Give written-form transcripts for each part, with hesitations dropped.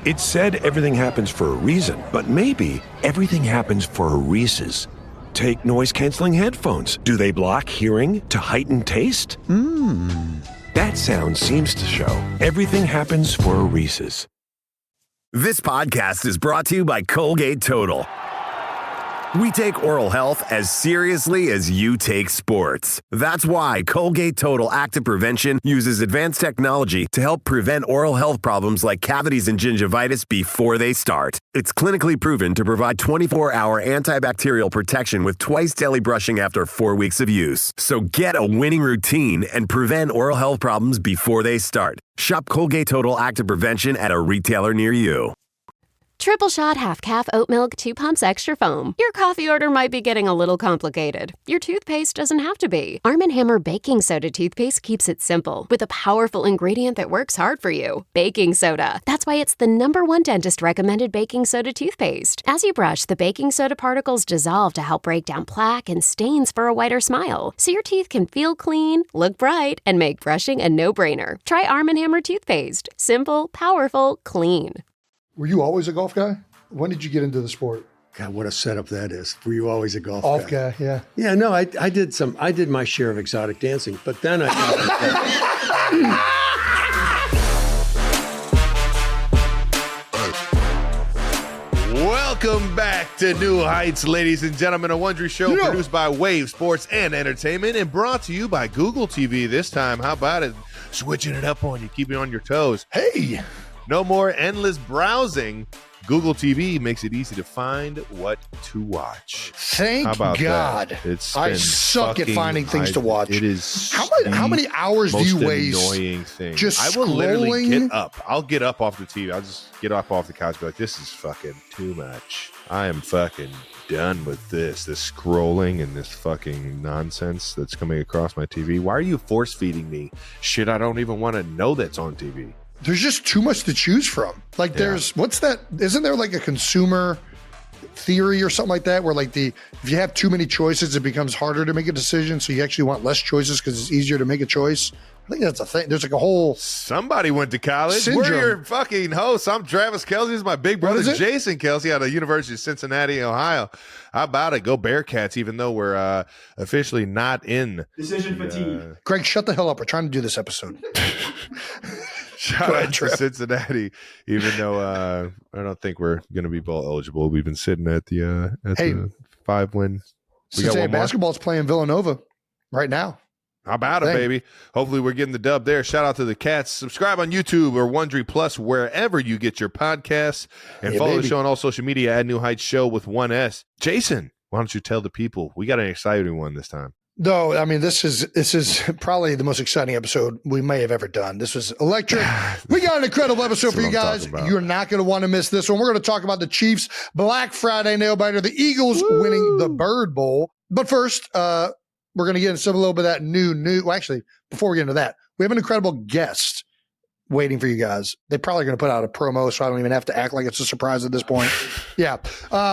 It said everything happens for a reason, but maybe everything happens for a Reese's. Take noise-canceling headphones. Do they block hearing to heighten taste? That sound seems to show everything happens for a Reese's. This podcast is brought to you by Colgate Total. We take oral health as seriously as you take sports. That's why Colgate Total Active Prevention uses advanced technology to help prevent oral health problems like cavities and gingivitis before they start. It's clinically proven to provide 24-hour antibacterial protection with twice daily brushing after 4 weeks of use. So get a winning routine and prevent oral health problems before they start. Shop Colgate Total Active Prevention at a retailer near you. Triple shot half calf oat milk 2 pumps extra foam. Your coffee order might be getting a little complicated. Your toothpaste doesn't have to be. Arm & Hammer baking soda toothpaste keeps it simple with a powerful ingredient that works hard for you. Baking soda. That's why it's the #1 dentist recommended baking soda toothpaste. As you brush, the baking soda particles dissolve to help break down plaque and stains for a whiter smile. So your teeth can feel clean, look bright, and make brushing a no-brainer. Try Arm & Hammer toothpaste. Simple, powerful, clean. Were you always a golf guy? When did you get into the sport? God, what a setup that is. Were you always a golf guy? Yeah. Yeah, no, I did my share of exotic dancing, but then I Welcome back to New Heights, ladies and gentlemen. A Wondery show produced by Wave Sports and Entertainment and brought to you by Google TV this time. How about it? Switching it up on you, keeping you on your toes. Hey! No more endless browsing. Google TV makes it easy to find what to watch. Thank God. I suck at finding things to watch. It is how many hours do you waste? Annoying thing. Just I will literally scrolling? get up. I'll get up off the TV. I'll just get up off the couch and be like, this is fucking too much. I am fucking done with this scrolling and this fucking nonsense that's coming across my TV. Why are you force feeding me shit I don't even want to know that's on TV? There's just too much to choose from. Like there's, what's that? Isn't there like a consumer theory or something like that where like if you have too many choices, it becomes harder to make a decision. So you actually want less choices because it's easier to make a choice. I think that's a thing. There's like a whole Somebody went to college. syndrome. We're your fucking hosts. I'm Travis Kelce. This is my big brother, Jason Kelce, out of the University of Cincinnati, Ohio. How about it? Go Bearcats, even though we're officially not in. Decision fatigue. Greg, shut the hell up. We're trying to do this episode. Shout out to Cincinnati, even though I don't think we're going to be bowl eligible. We've been sitting at the 5-win. Cincinnati basketball's playing Villanova right now. How about it, baby? Hopefully we're getting the dub there. Shout out to the Cats. Subscribe on YouTube or Wondery Plus, wherever you get your podcasts. And follow the show on all social media at New Heights Show with 1S. Jason, why don't you tell the people? We got an exciting one this time. No, I mean, this is probably the most exciting episode we may have ever done. This was electric. We got an incredible episode for you guys. You're not going to want to miss this one. We're going to talk about the Chiefs' Black Friday nail biter, the Eagles winning the Bird Bowl. But first, we're going to get into a little bit of that new. Well, actually, before we get into that, we have an incredible guest waiting for you guys. They're probably going to put out a promo, so I don't even have to act like it's a surprise at this point. Yeah.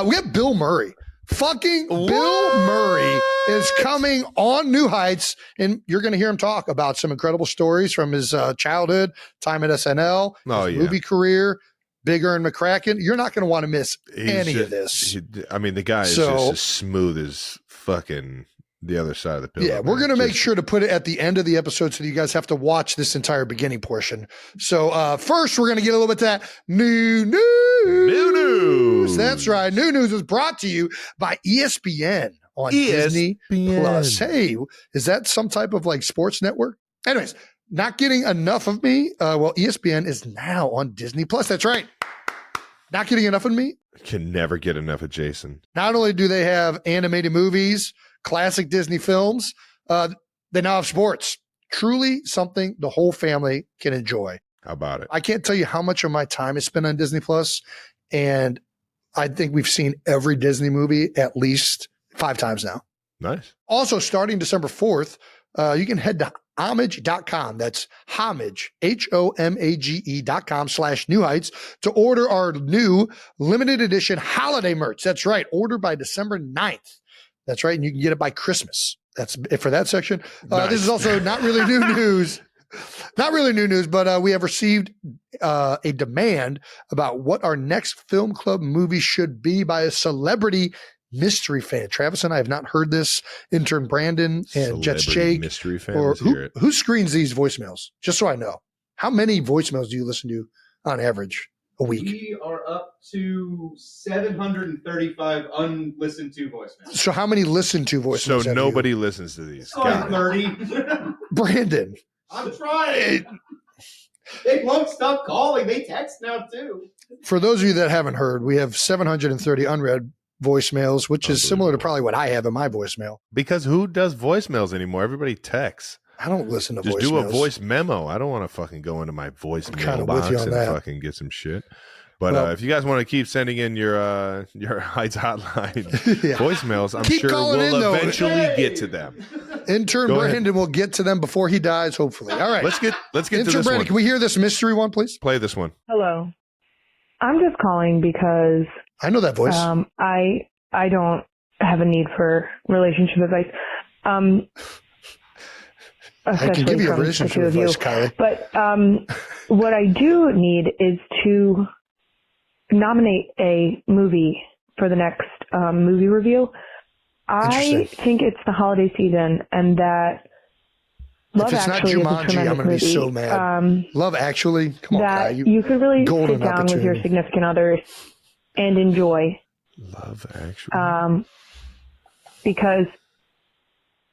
We have Bill Murray. Fucking Bill Murray is coming on New Heights, and you're going to hear him talk about some incredible stories from his childhood, time at SNL, his movie career, Big Ernie McCracken. You're not going to want to miss any of this. The guy is just as smooth as fucking the other side of the pillow. Yeah, we're going to make sure to put it at the end of the episode so you guys have to watch this entire beginning portion. So first, we're going to get a little bit to that new news. That's right. New news is brought to you by ESPN on Disney Plus. Hey, is that some type of like sports network? Anyways, not getting enough of me. ESPN is now on Disney Plus. That's right. Not getting enough of me. Can never get enough of Jason. Not only do they have animated movies, classic Disney films, they now have sports. Truly something the whole family can enjoy. How about it? I can't tell you how much of my time is spent on Disney Plus, and I think we've seen every Disney movie at least 5 times now. Nice. Also, starting December 4th, you can head to homage.com. That's homage, HOMAGE.com/New Heights to order our new limited edition holiday merch. That's right. Order by December 9th. That's right. And you can get it by Christmas. That's it for that section. Nice. This is also not really new news. Not really new news, but we have received a demand about what our next film club movie should be by a celebrity mystery fan. Travis and I have not heard this. Intern Brandon and Jets Jake. Mystery fan. Or Let's hear it. who screens these voicemails? Just so I know. How many voicemails do you listen to on average a week? We are up to 735 unlistened to voicemails. So how many listen to voicemails? So nobody listens to these. It's 30. Brandon. I'm trying. They won't stop calling. They text now too. For those of you that haven't heard, we have 730 unread voicemails, which is similar to probably what I have in my voicemail. Because who does voicemails anymore? Everybody texts. I don't listen to Just voicemails. do a voice memo. I don't want to fucking go into my voicemail box and fucking get some shit. But if you guys want to keep sending in your Heights hotline voicemails, I'm sure we'll eventually get to them. Intern Brandon will get to them before he dies, hopefully. All right. Let's get to this Brandon, one. can we hear this mystery one, please? Play this one. Hello. I'm just calling because I know that voice. I don't have a need for relationship advice. I can give you a relationship advice, Kylie. But what I do need is to nominate a movie for the next movie review. I think it's the holiday season, and that Love if it's Actually not Jumanji, I'm going to be so mad. Love Actually, come on, Kai. You could really sit down with your significant others and enjoy. Love Actually. Because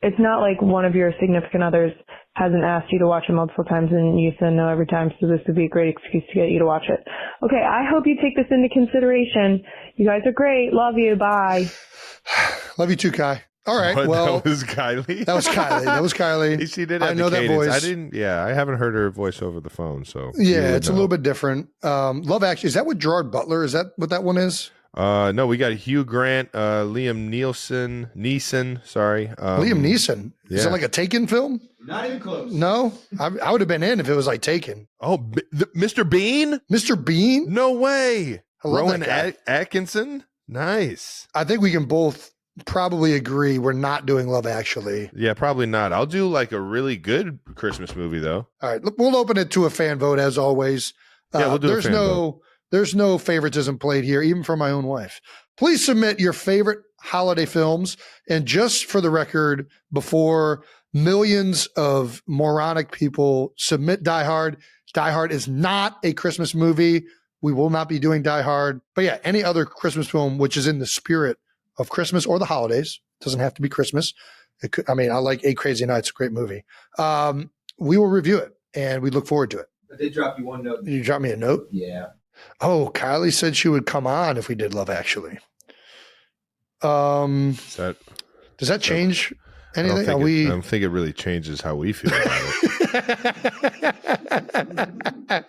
it's not like one of your significant others hasn't asked you to watch it multiple times and you said no every time, so this would be a great excuse to get you to watch it. Okay, I hope you take this into consideration. You guys are great. Love you. Bye. Love you too, Kai. All right. What, well, that was Kylie. That was Kylie. She did have I know that voice. I didn't. Yeah, I haven't heard her voice over the phone. So yeah, it's a little bit different. Love Actually. Is that what Gerard Butler? Is that what that one is? No, we got Hugh Grant, Liam Neeson. Sorry, Liam Neeson. Is it like a Taken film? Not even close. No, I would have been in if it was like Taken. Oh, Mr. Bean. Mr. Bean? No way. I love Rowan that guy. Atkinson. Nice. I think we can both probably agree we're not doing Love Actually. Yeah, probably not. I'll do like a really good Christmas movie though. All right, we'll open it to a fan vote as always. Yeah, we'll do a fan vote. There's no favoritism played here, even for my own wife. Please submit your favorite holiday films. And just for the record, before millions of moronic people submit Die Hard, Die Hard is not a Christmas movie. We will not be doing Die Hard. But yeah, any other Christmas film which is in the spirit of Christmas or the holidays, doesn't have to be Christmas. I like 8 Crazy Nights, a great movie. We will review it, and we look forward to it. I did drop you one note. You drop me a note? Yeah. Oh, Kylie said she would come on if we did Love Actually. Does that change anything? I don't think it really changes how we feel about it.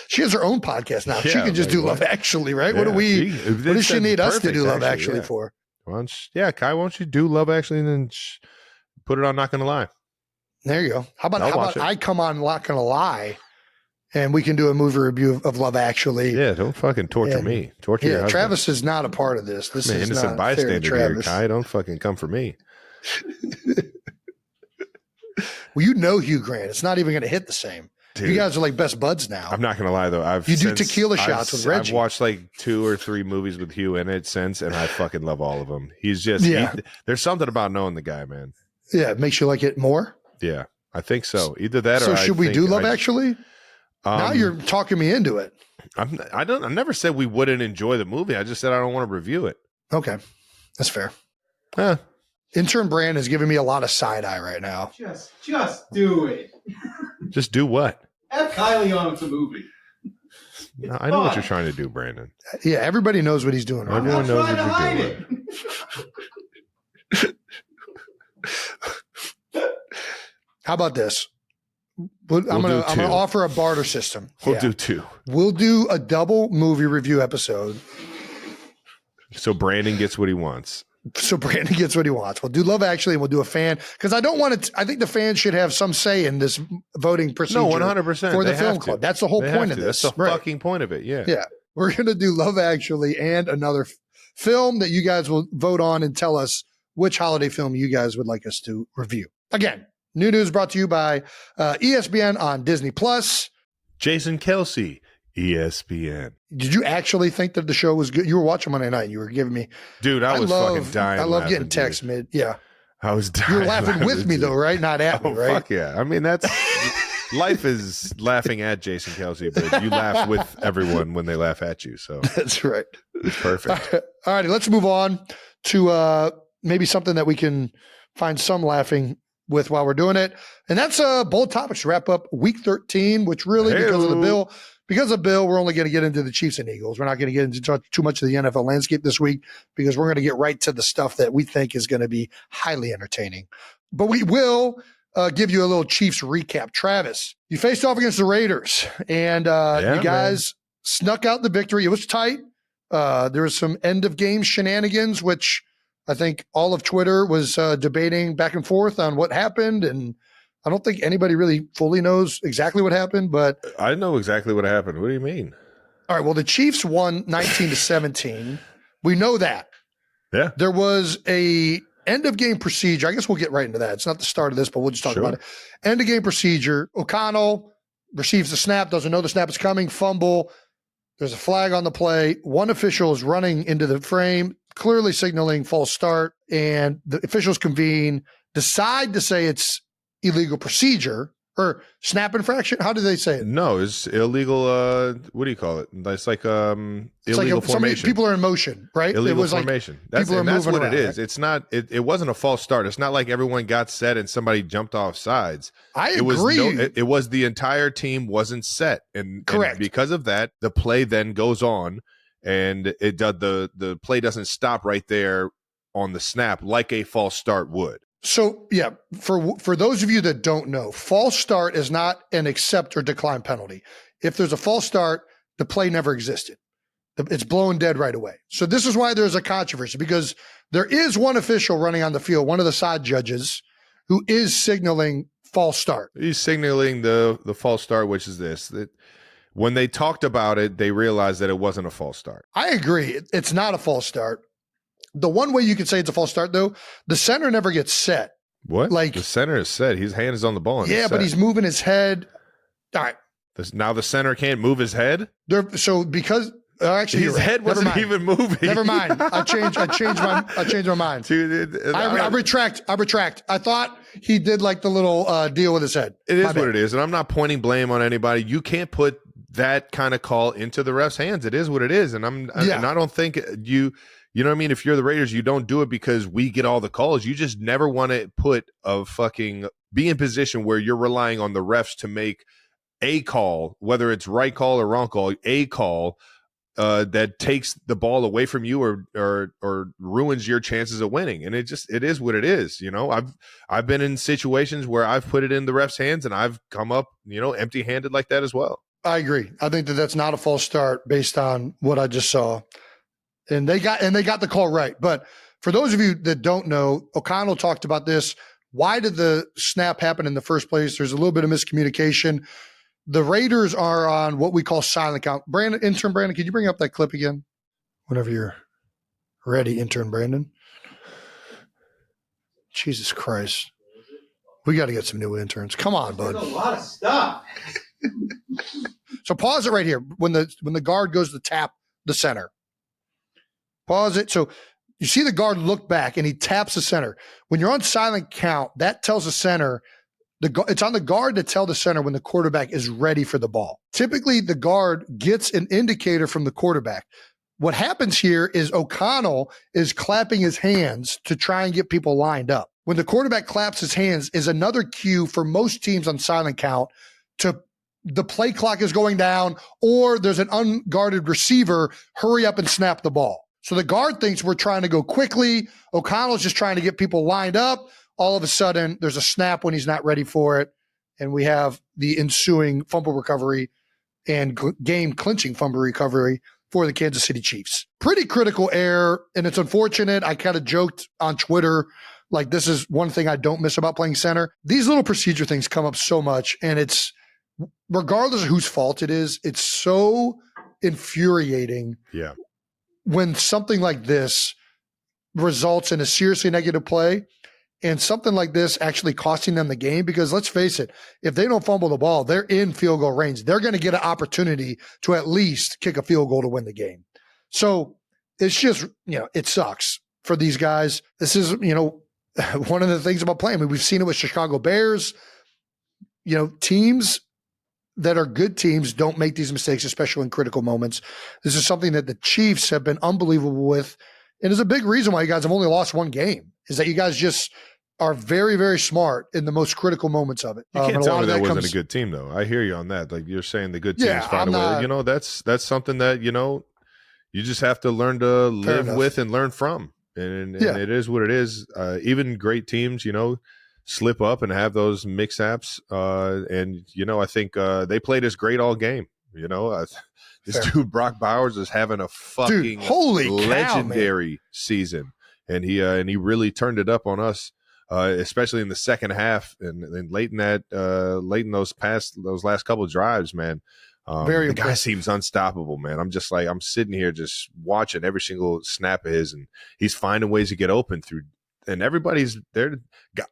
She has her own podcast now. Yeah, she can just do Love Actually, right? Yeah, what does she need us to do Love Actually for? Kai, why don't you do Love Actually and then put it on Not Gonna Lie? There you go. How about I come on Not Gonna Lie and we can do a movie review of Love Actually. Yeah, don't fucking torture me. Torture your husband. Travis is not a part of this. This is innocent not bystander fair, here, Kai. Don't fucking come for me. Well, you know Hugh Grant. It's not even going to hit the same. Dude, you guys are like best buds now. I'm not going to lie, though. You do tequila shots with Reggie. I've watched like 2 or 3 movies with Hugh in it since, and I fucking love all of them. He's just, there's something about knowing the guy, man. Yeah, it makes you like it more? Yeah, I think so. Either that or So should we do Love Actually? Now you're talking me into it. I never said we wouldn't enjoy the movie. I just said I don't want to review it. Okay. That's fair. Huh. Intern Brand is giving me a lot of side eye right now. Just do it. Just do what? Have Kylie on with the movie. No, I know what you're trying to do, Brandon. Yeah, everybody knows what he's doing. Right? Everyone knows what you're doing. How about this? I'm gonna offer a barter system. We'll do 2. We'll do a double movie review episode. So Brandon gets what he wants. We'll do Love Actually, and we'll do a fan because I don't want to. I think the fans should have some say in this voting procedure. No, 100% for the film club. That's the whole point of this. That's the fucking point of it. Yeah. Yeah. We're gonna do Love Actually and another film that you guys will vote on and tell us which holiday film you guys would like us to review. Again, New news brought to you by ESPN on Disney Plus. Jason Kelsey, ESPN. Did you actually think that the show was good? You were watching Monday night and you were giving me. Dude, I was fucking dying. I love laughing, getting texts mid. Yeah. I was dying. You were laughing with me, though, right? Not at me, right? Fuck yeah. I mean, that's life is laughing at Jason Kelsey, but you laugh with everyone when they laugh at you. So that's right. It's perfect. All righty, let's move on to maybe something that we can find some laughing with while we're doing it. And that's bold topics to wrap up week 13, which really, because of the bill, we're only going to get into the Chiefs and Eagles. We're not going to get into too much of the NFL landscape this week because we're going to get right to the stuff that we think is going to be highly entertaining. But we will give you a little Chiefs recap. Travis, you faced off against the Raiders, and you guys snuck out the victory. It was tight. There was some end-of-game shenanigans, which I think all of Twitter was debating back and forth on what happened, and I don't think anybody really fully knows exactly what happened, but I know exactly what happened. What do you mean? All right. Well, the Chiefs won 19-17. We know that. Yeah. There was a end of game procedure. I guess we'll get right into that. It's not the start of this, but we'll just talk about it. End of game procedure. O'Connell receives the snap, doesn't know the snap is coming, fumble. There's a flag on the play. One official is running into the frame, clearly signaling false start, and the officials convene, decide to say it's illegal procedure or snap infraction. How do they say it? No, it's illegal. What do you call it? It's like illegal formation. People are in motion, right? Illegal it was formation. Like that's what around, it is. right? It's not. It wasn't a false start. It's not like everyone got set and somebody jumped off sides. I agree. It was the entire team wasn't set, and correct. And because of that, the play then goes on, and it does the play doesn't stop right there on the snap like a false start would. So, yeah, for those of you that don't know, false start is not an accept or decline penalty. If there's a false start, the play never existed. It's blown dead right away. So this is why there's a controversy, because there is one official running on the field, one of the side judges, who is signaling false start. He's signaling the false start, which is this. That when they talked about it, they realized that it wasn't a false start. I agree. It's not a false start. The one way you could say it's a false start, though, the center never gets set. What? Like the center is set. His hand is on the ball. Yeah, but he's moving his head. All right. Now the center can't move his head? So because actually his head wasn't even moving. Never mind. I changed my mind. Dude, I retract. I thought he did like the little deal with his head. It is what it is, and I'm not pointing blame on anybody. You can't put that kind of call into the ref's hands. It is what it is, and I don't think you know what I mean? If you're the Raiders, you don't do it because we get all the calls. You just never want to be in position where you're relying on the refs to make a call, whether it's right call or wrong call, a call that takes the ball away from you or ruins your chances of winning. And it is what it is. You know, I've been in situations where I've put it in the ref's hands and I've come up, empty-handed like that as well. I agree. I think that's not a false start based on what I just saw. And they got the call right. But for those of you that don't know, O'Connell talked about this. Why did the snap happen in the first place? There's a little bit of miscommunication. The Raiders are on what we call silent count. Intern Brandon, can you bring up that clip again? Whenever you're ready, intern Brandon. Jesus Christ. We got to get some new interns. Come on, bud. There's a lot of stuff. So pause it right here. When the guard goes to tap the center. Pause it. So you see the guard look back and he taps the center. When you're on silent count, that tells the center, it's on the guard to tell the center when the quarterback is ready for the ball. Typically, the guard gets an indicator from the quarterback. What happens here is O'Connell is clapping his hands to try and get people lined up. When the quarterback claps his hands is another cue for most teams on silent count to the play clock is going down or there's an unguarded receiver, hurry up and snap the ball. So the guard thinks we're trying to go quickly. O'Connell's just trying to get people lined up. All of a sudden, there's a snap when he's not ready for it. And we have the ensuing fumble recovery and game-clinching fumble recovery for the Kansas City Chiefs. Pretty critical error, and it's unfortunate. I kind of joked on Twitter, like this is one thing I don't miss about playing center. These little procedure things come up so much, and it's, regardless of whose fault it is, it's so infuriating. Yeah. When something like this results in a seriously negative play and something like this actually costing them the game, because let's face it, if they don't fumble the ball, they're in field goal range. They're going to get an opportunity to at least kick a field goal to win the game. So it's just, it sucks for these guys. This is, one of the things about playing. I mean, we've seen it with Chicago Bears. Teams that are good teams don't make these mistakes, especially in critical moments. This is something that the Chiefs have been unbelievable with. And it's a big reason why you guys have only lost one game, is that you guys just are very, very smart in the most critical moments of it. You can't tell me that wasn't a good team, though. I hear you on that. Like, you're saying the good teams find a way. That's something that, you just have to learn to live with and learn from. And it is what it is. Even great teams, slip up and have those mix-ups. I think they played us great all game. This dude Brock Bowers is having a fucking legendary season, and he really turned it up on us, especially in the second half and late in those last couple of drives, man. The guy seems unstoppable, man. I'm just like, I'm sitting here just watching every single snap of his, and he's finding ways to get open through. And everybody's there.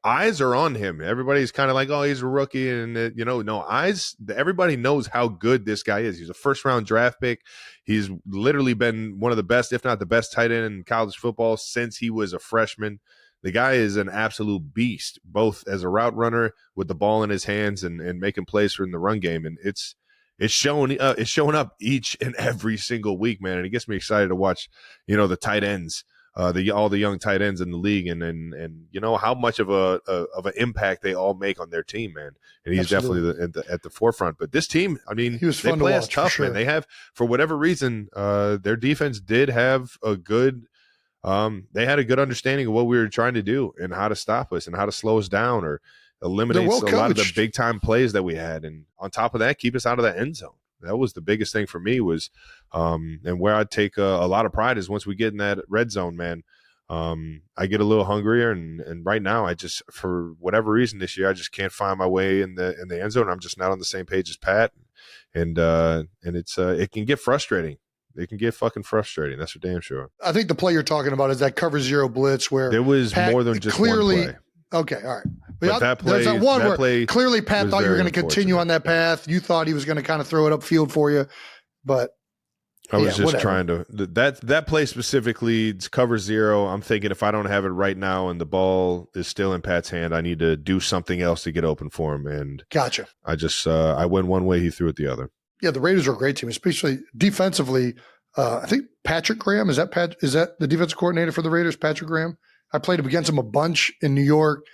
Eyes are on him. Everybody's kind of like, oh, he's a rookie. And, everybody knows how good this guy is. He's a first-round draft pick. He's literally been one of the best, if not the best tight end in college football since he was a freshman. The guy is an absolute beast, both as a route runner with the ball in his hands and making plays for in the run game. And it's showing up each and every single week, man. And it gets me excited to watch, the tight ends. All the young tight ends in the league, and how much of an impact they all make on their team, man. And he's definitely at the forefront. But this team, I mean, they play us tough, man. They have, for whatever reason, their defense did have a good. They had a good understanding of what we were trying to do and how to stop us and how to slow us down or eliminate a lot of the big time plays that we had. And on top of that, keep us out of that end zone. That was the biggest thing for me was, and where I take a lot of pride is once we get in that red zone, man, I get a little hungrier. And right now I just, for whatever reason this year, I just can't find my way in the end zone. I'm just not on the same page as Pat. And it can get frustrating. It can get fucking frustrating. That's for damn sure. I think the play you're talking about is that cover zero blitz where there was Pat more than just clearly, one play. Okay, all right. But that play, there's that one where clearly Pat thought you were going to continue on that path. You thought he was going to kind of throw it upfield for you, but I was just trying to that play specifically. It's cover zero. I'm thinking if I don't have it right now and the ball is still in Pat's hand, I need to do something else to get open for him. And gotcha. I just I went one way, he threw it the other. Yeah, the Raiders are a great team, especially defensively. I think Patrick Graham is that the defensive coordinator for the Raiders? Patrick Graham. I played against him a bunch in New York.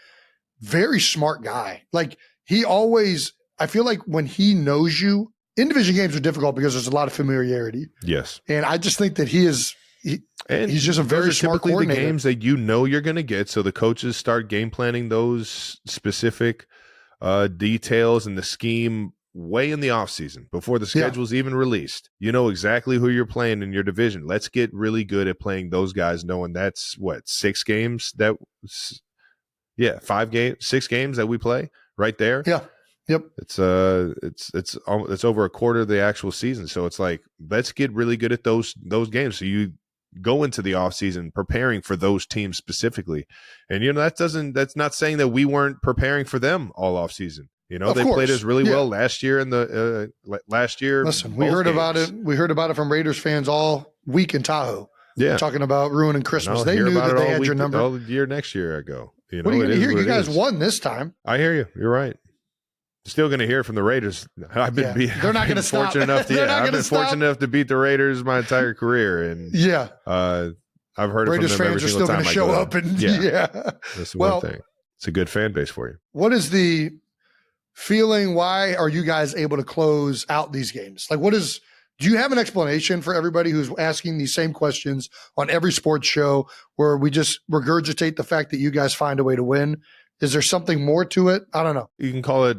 Very smart guy. Like I feel like when he knows you, in division games are difficult because there's a lot of familiarity. Yes. And I just think that he's just a very smart coordinator. The games that you're going to get. So the coaches start game planning those specific details and the scheme way in the offseason before the schedule's even released. You know exactly who you're playing in your division. Let's get really good at playing those guys, knowing that's 6 games that 6 games that we play right there. Yeah. Yep. It's over a quarter of the actual season. So it's like, let's get really good at those games. So you go into the offseason preparing for those teams specifically. And that's not saying that we weren't preparing for them all offseason. They played us really well last year last year. Listen, we heard about it. We heard about it from Raiders fans all week in Tahoe. Yeah. Talking about ruining Christmas. They knew that they had your number. All year next year ago. What are you going to hear? You guys won this time. I hear you. You're right. Still going to hear from the Raiders. I've been they're not going to stop. Fortunate enough to beat the Raiders my entire career. And I've heard Raiders it from them fans are still going to show up. And that's one thing. It's a good fan base for you. What is the feeling? Why are you guys able to close out these games? Like, do you have an explanation for everybody who's asking these same questions on every sports show where we just regurgitate the fact that you guys find a way to win? Is there something more to it? I don't know. You can call it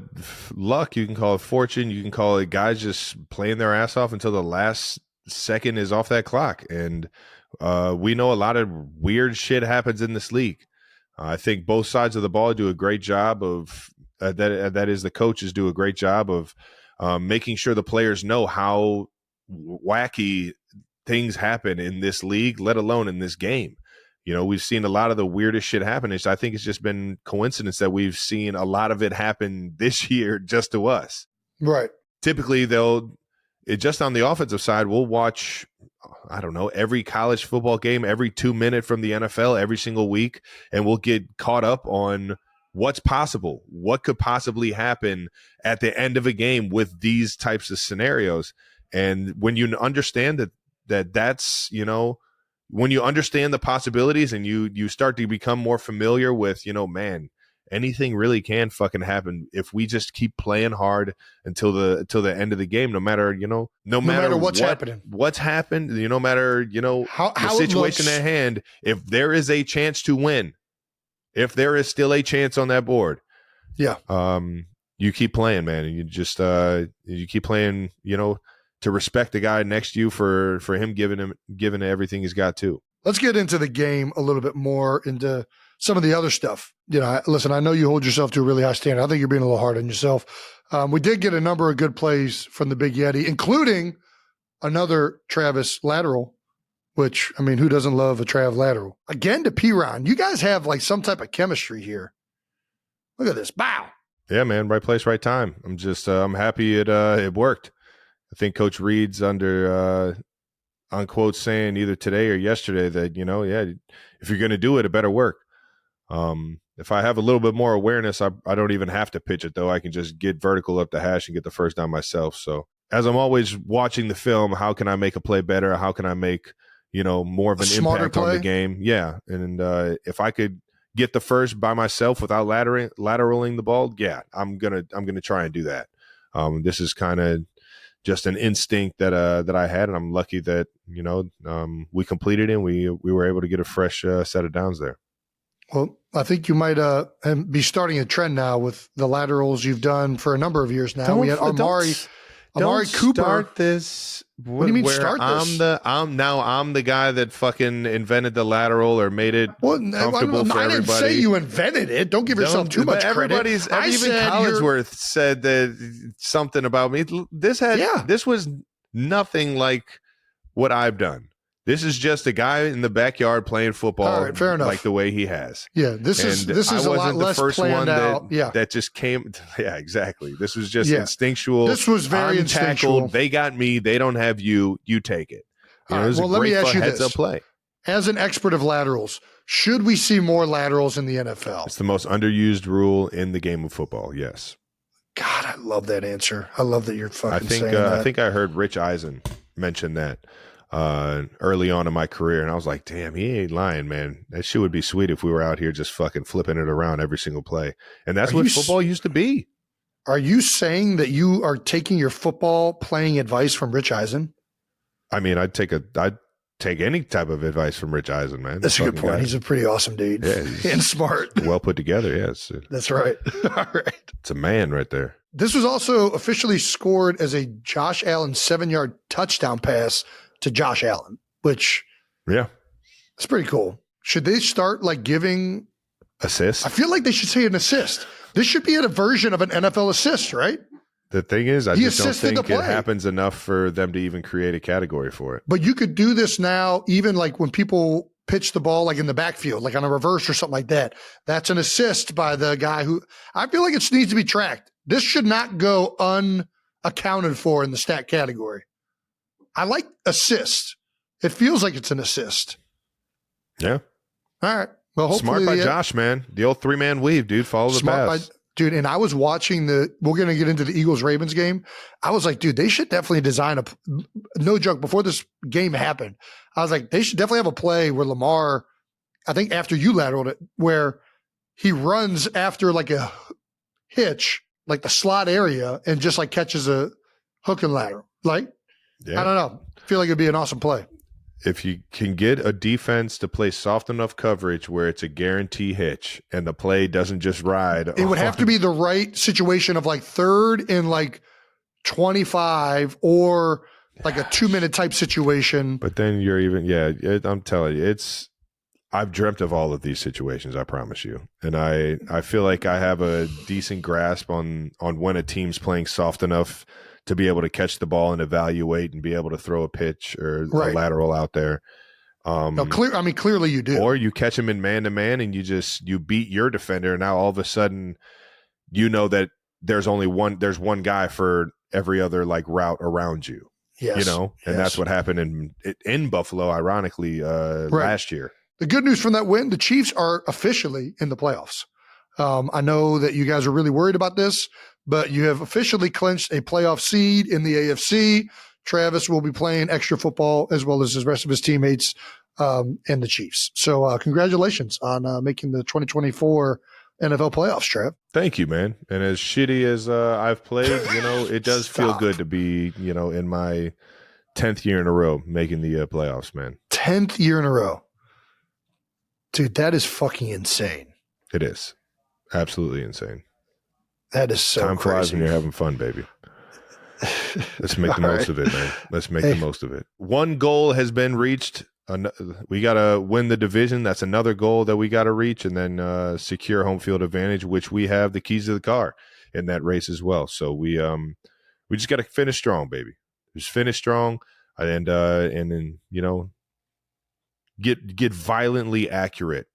luck. You can call it fortune. You can call it guys just playing their ass off until the last second is off that clock. And we know a lot of weird shit happens in this league. I think both sides of the ball do a great job of that is the coaches do a great job of making sure the players know how wacky things happen in this league, let alone in this game. We've seen a lot of the weirdest shit happen. I think it's just been coincidence that we've seen a lot of it happen this year just to us. Right. Typically, just on the offensive side, we'll watch, I don't know, every college football game, every 2 minute from the NFL every single week, and we'll get caught up on what's possible, what could possibly happen at the end of a game with these types of scenarios. And when you understand that's, when you understand the possibilities and you start to become more familiar with, man, anything really can fucking happen if we just keep playing hard until the end of the game, no matter what's happening, no matter, how the situation at hand, if there is a chance to win, if there is still a chance on that board, you keep playing, man. And you just, you keep playing, to respect the guy next to you for him giving everything he's got too. Let's get into the game a little bit more, into some of the other stuff. Listen, I know you hold yourself to a really high standard. I think you're being a little hard on yourself. We did get a number of good plays from the Big Yeti, including another Travis lateral, which, I mean, who doesn't love a Trav lateral? Again to P-Ron. You guys have like some type of chemistry here. Look at this. Bow. Yeah, man. Right place, right time. I'm just, I'm happy it worked. I think Coach Reed's under on quote saying either today or yesterday that, if you're going to do it, it better work. If I have a little bit more awareness, I don't even have to pitch it, though. I can just get vertical up the hash and get the first down myself. So as I'm always watching the film, how can I make a play better? How can I make, more of an impact on the game? Yeah. And if I could get the first by myself without lateraling the ball, yeah, I'm gonna try and do that. This is kind of just an instinct that I had, and I'm lucky that we completed it and we were able to get a fresh set of downs there. Well, I think you might be starting a trend now with the laterals you've done for a number of years now. We had Amari Cooper. Start this. What do you mean start this? I'm the guy that fucking invented the lateral or made it comfortable for everybody. I didn't say you invented it. Don't give yourself too much credit. Even Collinsworth said that something about me. This was nothing like what I've done. This is just a guy in the backyard playing football. All right, fair enough. Like the way he has. Yeah, this is a lot less planned out. That just came. Yeah, exactly. This was just instinctual. This was very instinctual. Tackled. They got me. They don't have you. You take it. All right, well, let me ask you this. Heads-up play. As an expert of laterals, should we see more laterals in the NFL? It's the most underused rule in the game of football. Yes. God, I love that answer. I love that you're fucking saying that. I think I heard Rich Eisen mention that early on in my career, and I was like, damn, he ain't lying, man. That shit would be sweet if we were out here just fucking flipping it around every single play. And that's what football used to be. Are you saying that you are taking your football playing advice from Rich Eisen? I mean, I'd take any type of advice from Rich Eisen, man. That's a good point. He's a pretty awesome dude. Yeah, and smart. Well put together, yes. That's right. All right. It's a man right there. This was also officially scored as a Josh Allen 7-yard touchdown pass to Josh Allen, which it's pretty cool. Should they start like giving assists? I feel like they should say an assist. This should be a version of an NFL assist, right? The thing is, I just don't think it happens enough for them to even create a category for it. But you could do this now, even like when people pitch the ball, like in the backfield, like on a reverse or something like that. That's an assist by the guy who I feel like it needs to be tracked. This should not go unaccounted for in the stat category. I like assist. It feels like it's an assist. Yeah. All right. Well, hopefully. Smart by Josh, man. The old 3-man weave, dude. Follow the pass. Dude, and I was watching we're going to get into the Eagles-Ravens game. I was like, dude, they should definitely design no joke, before this game happened, I was like, they should definitely have a play where Lamar, I think after you lateraled it, where he runs after like a hitch, like the slot area, and just like catches a hook and lateral. Like, I don't know. I feel like it'd be an awesome play. If you can get a defense to play soft enough coverage where it's a guarantee hitch and the play doesn't just ride. It would have to be the right situation of like 3rd and like 25 or like a 2-minute type situation. But then you're I'm telling you, I've dreamt of all of these situations, I promise you. And I feel like I have a decent grasp on when a team's playing soft enough to be able to catch the ball and evaluate and be able to throw a pitch or a lateral out there. Clearly you do. Or you catch him in man-to-man and you beat your defender. And now all of a sudden, you know that there's one guy for every other like route around you. Yes. And that's what happened in Buffalo, ironically, last year. The good news from that win, the Chiefs are officially in the playoffs. I know that you guys are really worried about this, but you have officially clinched a playoff seed in the AFC. Travis will be playing extra football as well as the rest of his teammates and the Chiefs. So congratulations on making the 2024 NFL playoffs, Trev. Thank you, man. And as shitty as I've played, it does feel good to be, in my 10th year in a row making the playoffs, man. 10th year in a row. Dude, that is fucking insane. It is. Absolutely insane. That is so Time flies crazy. when you're having fun, baby. Let's make the most of it, man. Let's make the most of it. One goal has been reached. We got to win the division. That's another goal that we got to reach, and then secure home field advantage, which we have the keys to the car in that race as well. So we just got to finish strong, baby. Just finish strong, and then get violently accurate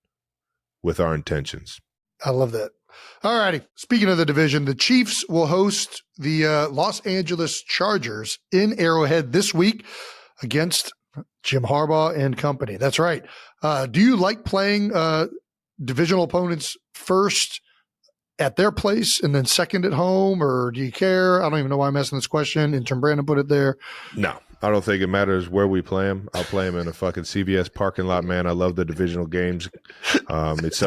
with our intentions. I love that. All righty. Speaking of the division, the Chiefs will host the Los Angeles Chargers in Arrowhead this week against Jim Harbaugh and company. That's right. Do you like playing divisional opponents first at their place and then second at home, or do you care? I don't even know why I'm asking this question. Intern Brandon put it there. No, I don't think it matters where we play them. I'll play them in a fucking CVS parking lot, man. I love the divisional games. It's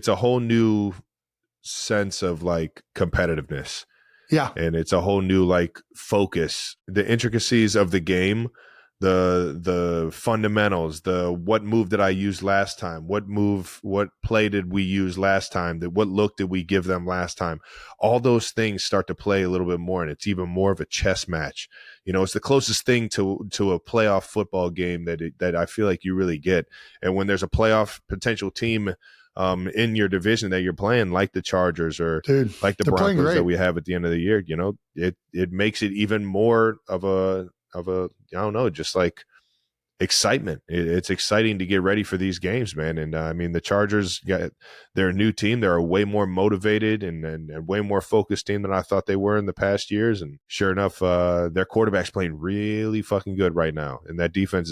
a whole new sense of like competitiveness. Yeah. And it's a whole new like focus, the intricacies of the game, the fundamentals, what move did I use last time? What play did we use last time? What look did we give them last time? All those things start to play a little bit more, and it's even more of a chess match. It's the closest thing to a playoff football game that I feel like you really get. And when there's a playoff potential team in your division that you're playing, like the Chargers or like the Broncos that we have at the end of the year, it makes it even more of a I don't know, just like excitement. It's exciting to get ready for these games, man. And the Chargers they're a new team. They're a way more motivated and way more focused team than I thought they were in the past years. And sure enough, their quarterback's playing really fucking good right now, and that defense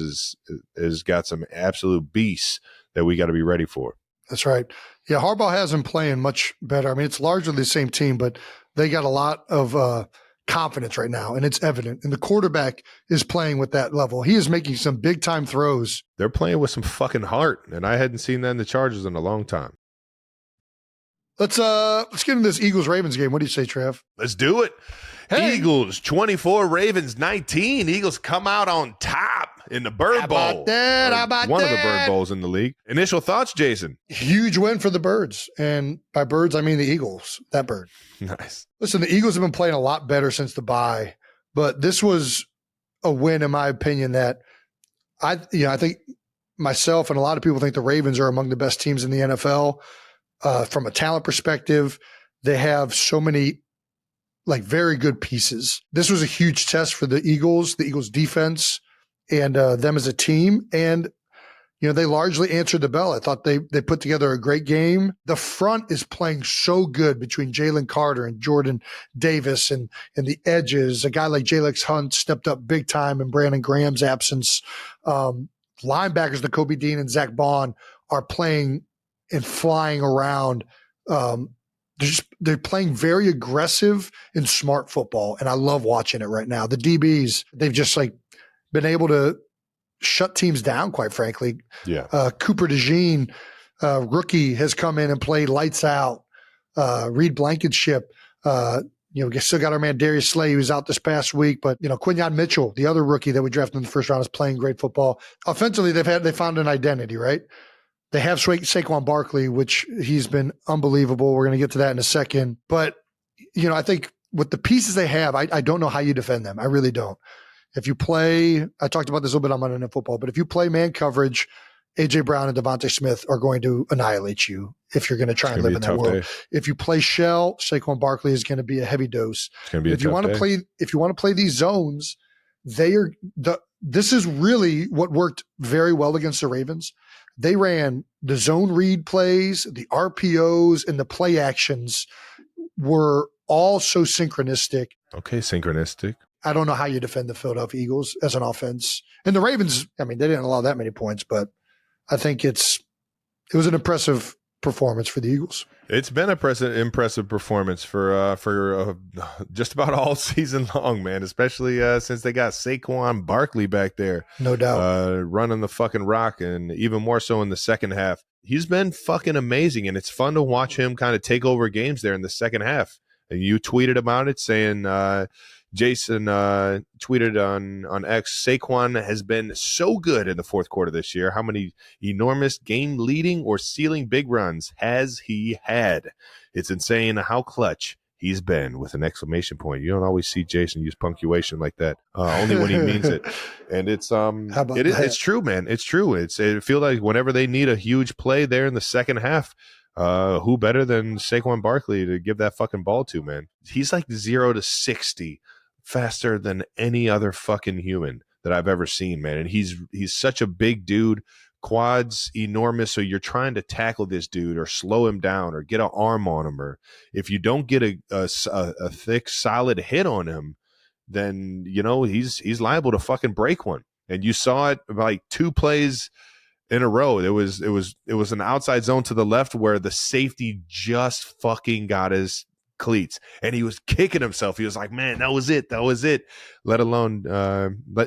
is got some absolute beasts that we got to be ready for. That's right. Yeah, Harbaugh has them playing much better. It's largely the same team, but they got a lot of confidence right now, and it's evident. And the quarterback is playing with that level. He is making some big-time throws. They're playing with some fucking heart, and I hadn't seen that in the Chargers in a long time. Let's get into this Eagles-Ravens game. What do you say, Trev? Let's do it. Hey. Eagles 24, Ravens 19. Eagles come out on top in the Bird Bowl. How about that? One of the Bird Bowls in the league. Initial thoughts, Jason? Huge win for the Birds. And by Birds, I mean the Eagles. That bird. Nice. Listen, the Eagles have been playing a lot better since the bye, but this was a win, in my opinion, that I think myself and a lot of people think the Ravens are among the best teams in the NFL. From a talent perspective, they have so many very good pieces. This was a huge test for the Eagles defense, and them as a team. And, they largely answered the bell. I thought they put together a great game. The front is playing so good between Jalen Carter and Jordan Davis and the edges. A guy like Jalex Hunt stepped up big time in Brandon Graham's absence. Linebackers, the Kobe Dean and Zach Bond, are playing and flying around. They're playing very aggressive and smart football, and I love watching it right now. The DBs, they've just been able to shut teams down, quite frankly. Yeah. Cooper DeJean, rookie, has come in and played lights out. Reed Blankenship, we still got our man Darius Slay, who was out this past week, but Quinyon Mitchell, the other rookie that we drafted in the first round, is playing great football. Offensively, they found an identity, right? They have Saquon Barkley, which he's been unbelievable. We're going to get to that in a second. But, I think with the pieces they have, I don't know how you defend them. I really don't. If you play, I talked about this a little bit on Monday Night Football, but if you play man coverage, A.J. Brown and Devontae Smith are going to annihilate you if you're going to try and live in that world. Day. If you play shell, Saquon Barkley is going to be a heavy dose. It's going to be if you want to play these zones, the this is really what worked very well against the Ravens. They ran the zone read plays, the RPOs, and the play actions were all so synchronistic. Okay, synchronistic. I don't know how you defend the Philadelphia Eagles as an offense. And the Ravens, I mean, they didn't allow that many points, but I think it was an impressive performance for the Eagles. It's been an impressive performance for just about all season long, man, especially since they got Saquon Barkley back there. No doubt. Running the fucking rock, and even more so in the second half. He's been fucking amazing, and it's fun to watch him kind of take over games there in the second half. And you tweeted about it saying Jason tweeted on X, Saquon has been so good in the fourth quarter this year. How many enormous game-leading or sealing big runs has he had? It's insane how clutch he's been, with an exclamation point. You don't always see Jason use punctuation like that, only when he means it. And it's it's true, man. It's true. It feels like whenever they need a huge play there in the second half, who better than Saquon Barkley to give that fucking ball to, man? He's like 0 to 60 faster than any other fucking human that I've ever seen, man. And he's such a big dude, quads enormous. So you're trying to tackle this dude or slow him down or get an arm on him, or if you don't get a thick, solid hit on him, then he's liable to fucking break one. And you saw it like 2 plays in a row. It was an outside zone to the left where the safety just fucking got his cleats and he was kicking himself. He was like, man, that was it. Let alone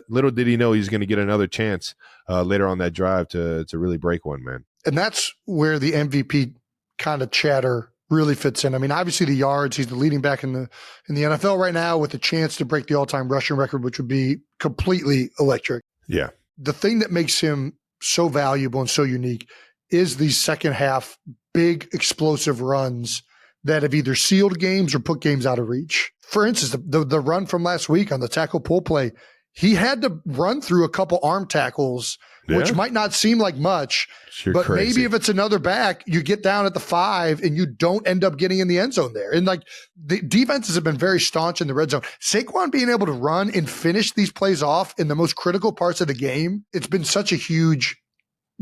little did he know he's going to get another chance later on that drive to really break one, man. And that's where the MVP kind of chatter really fits in. I mean, obviously the yards, he's the leading back in the NFL right now with a chance to break the all-time rushing record, which would be completely electric. Yeah. The thing that makes him so valuable and so unique is these second half big explosive runs that have either sealed games or put games out of reach. For instance, the run from last week on the tackle pull play, he had to run through a couple arm tackles, which might not seem like much, but crazy. Maybe if it's another back, you get down at the 5 and you don't end up getting in the end zone there. And like the defenses have been very staunch in the red zone. Saquon being able to run and finish these plays off in the most critical parts of the game, it's been such a huge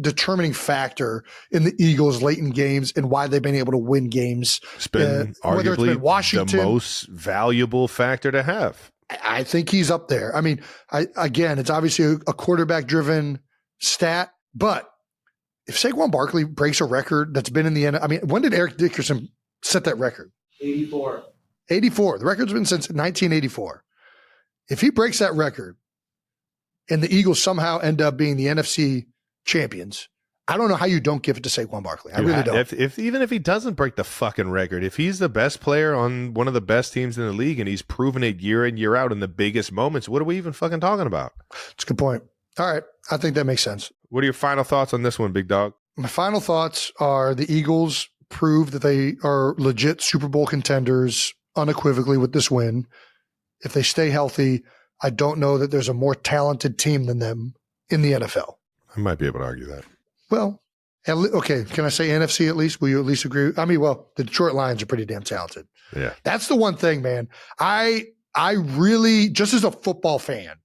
determining factor in the Eagles late in games and why they've been able to win games. It's been arguably Washington, the most valuable factor to have. I think he's up there. I mean, again, it's obviously a quarterback-driven stat, but if Saquon Barkley breaks a record that's been in the end, I mean, when did Eric Dickerson set that record? 84. The record's been since 1984. If he breaks that record and the Eagles somehow end up being the NFC champions, I don't know how you don't give it to Saquon Barkley. I really don't. Even if he doesn't break the fucking record, if he's the best player on one of the best teams in the league and he's proven it year in, year out in the biggest moments, what are we even fucking talking about? It's a good point. All right. I think that makes sense. What are your final thoughts on this one, big dog? My final thoughts are the Eagles prove that they are legit Super Bowl contenders unequivocally with this win. If they stay healthy, I don't know that there's a more talented team than them in the NFL. I might be able to argue that. Well, okay. Can I say NFC at least? Will you at least agree? I mean, well, the Detroit Lions are pretty damn talented. Yeah. That's the one thing, man. I really, just as a football fan,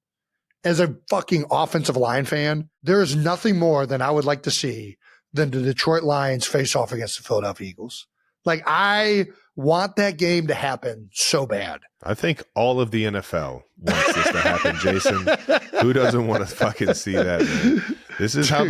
as a fucking offensive line fan, there is nothing more than I would like to see than the Detroit Lions face off against the Philadelphia Eagles. Like, I want that game to happen so bad. I think all of the NFL wants this to happen, Jason. Who doesn't want to fucking see that, man? This is how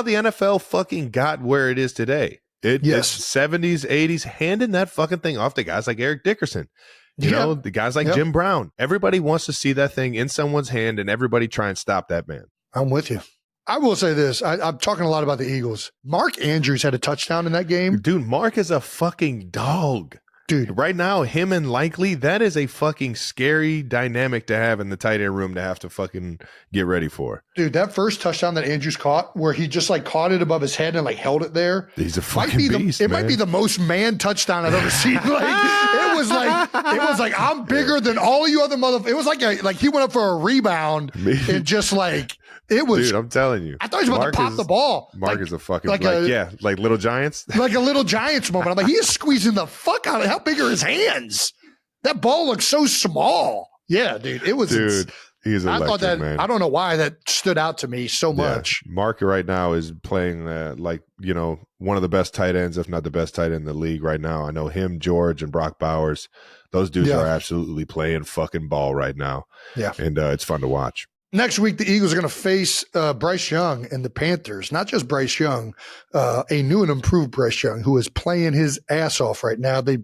the NFL fucking got where it is today. It's 70s, 80s, handing that fucking thing off to guys like Eric Dickerson. You know, the guys like Jim Brown. Everybody wants to see that thing in someone's hand, and everybody try and stop that man. I'm with you. I will say this. I'm talking a lot about the Eagles. Mark Andrews had a touchdown in that game. Dude, Mark is a fucking dog. Dude, right now, him and Likely, that is a fucking scary dynamic to have in the tight end room to have to fucking get ready for. Dude, that first touchdown that Andrews caught, where he just like caught it above his head and like held it there. He's a fucking beast, It might be the most man touchdown I've ever seen. It was like I'm bigger than all you other motherfuckers. It was like he went up for a rebound and just like. It was, dude. I'm telling you, I thought he was about to pop the ball. Mark is a fucking like Little Giants, like a Little Giants moment. I'm like, he is squeezing the fuck out of it. How big are his hands? That ball looks so small. Yeah, dude. It was. Dude, He's I electric, thought that, man. I don't know why that stood out to me so much. Mark right now is playing like, one of the best tight ends, if not the best tight end in the league right now. I know him, George, and Brock Bowers. Those dudes are absolutely playing fucking ball right now. Yeah. And it's fun to watch. Next week, the Eagles are going to face Bryce Young and the Panthers. Not just Bryce Young, a new and improved Bryce Young, who is playing his ass off right now. They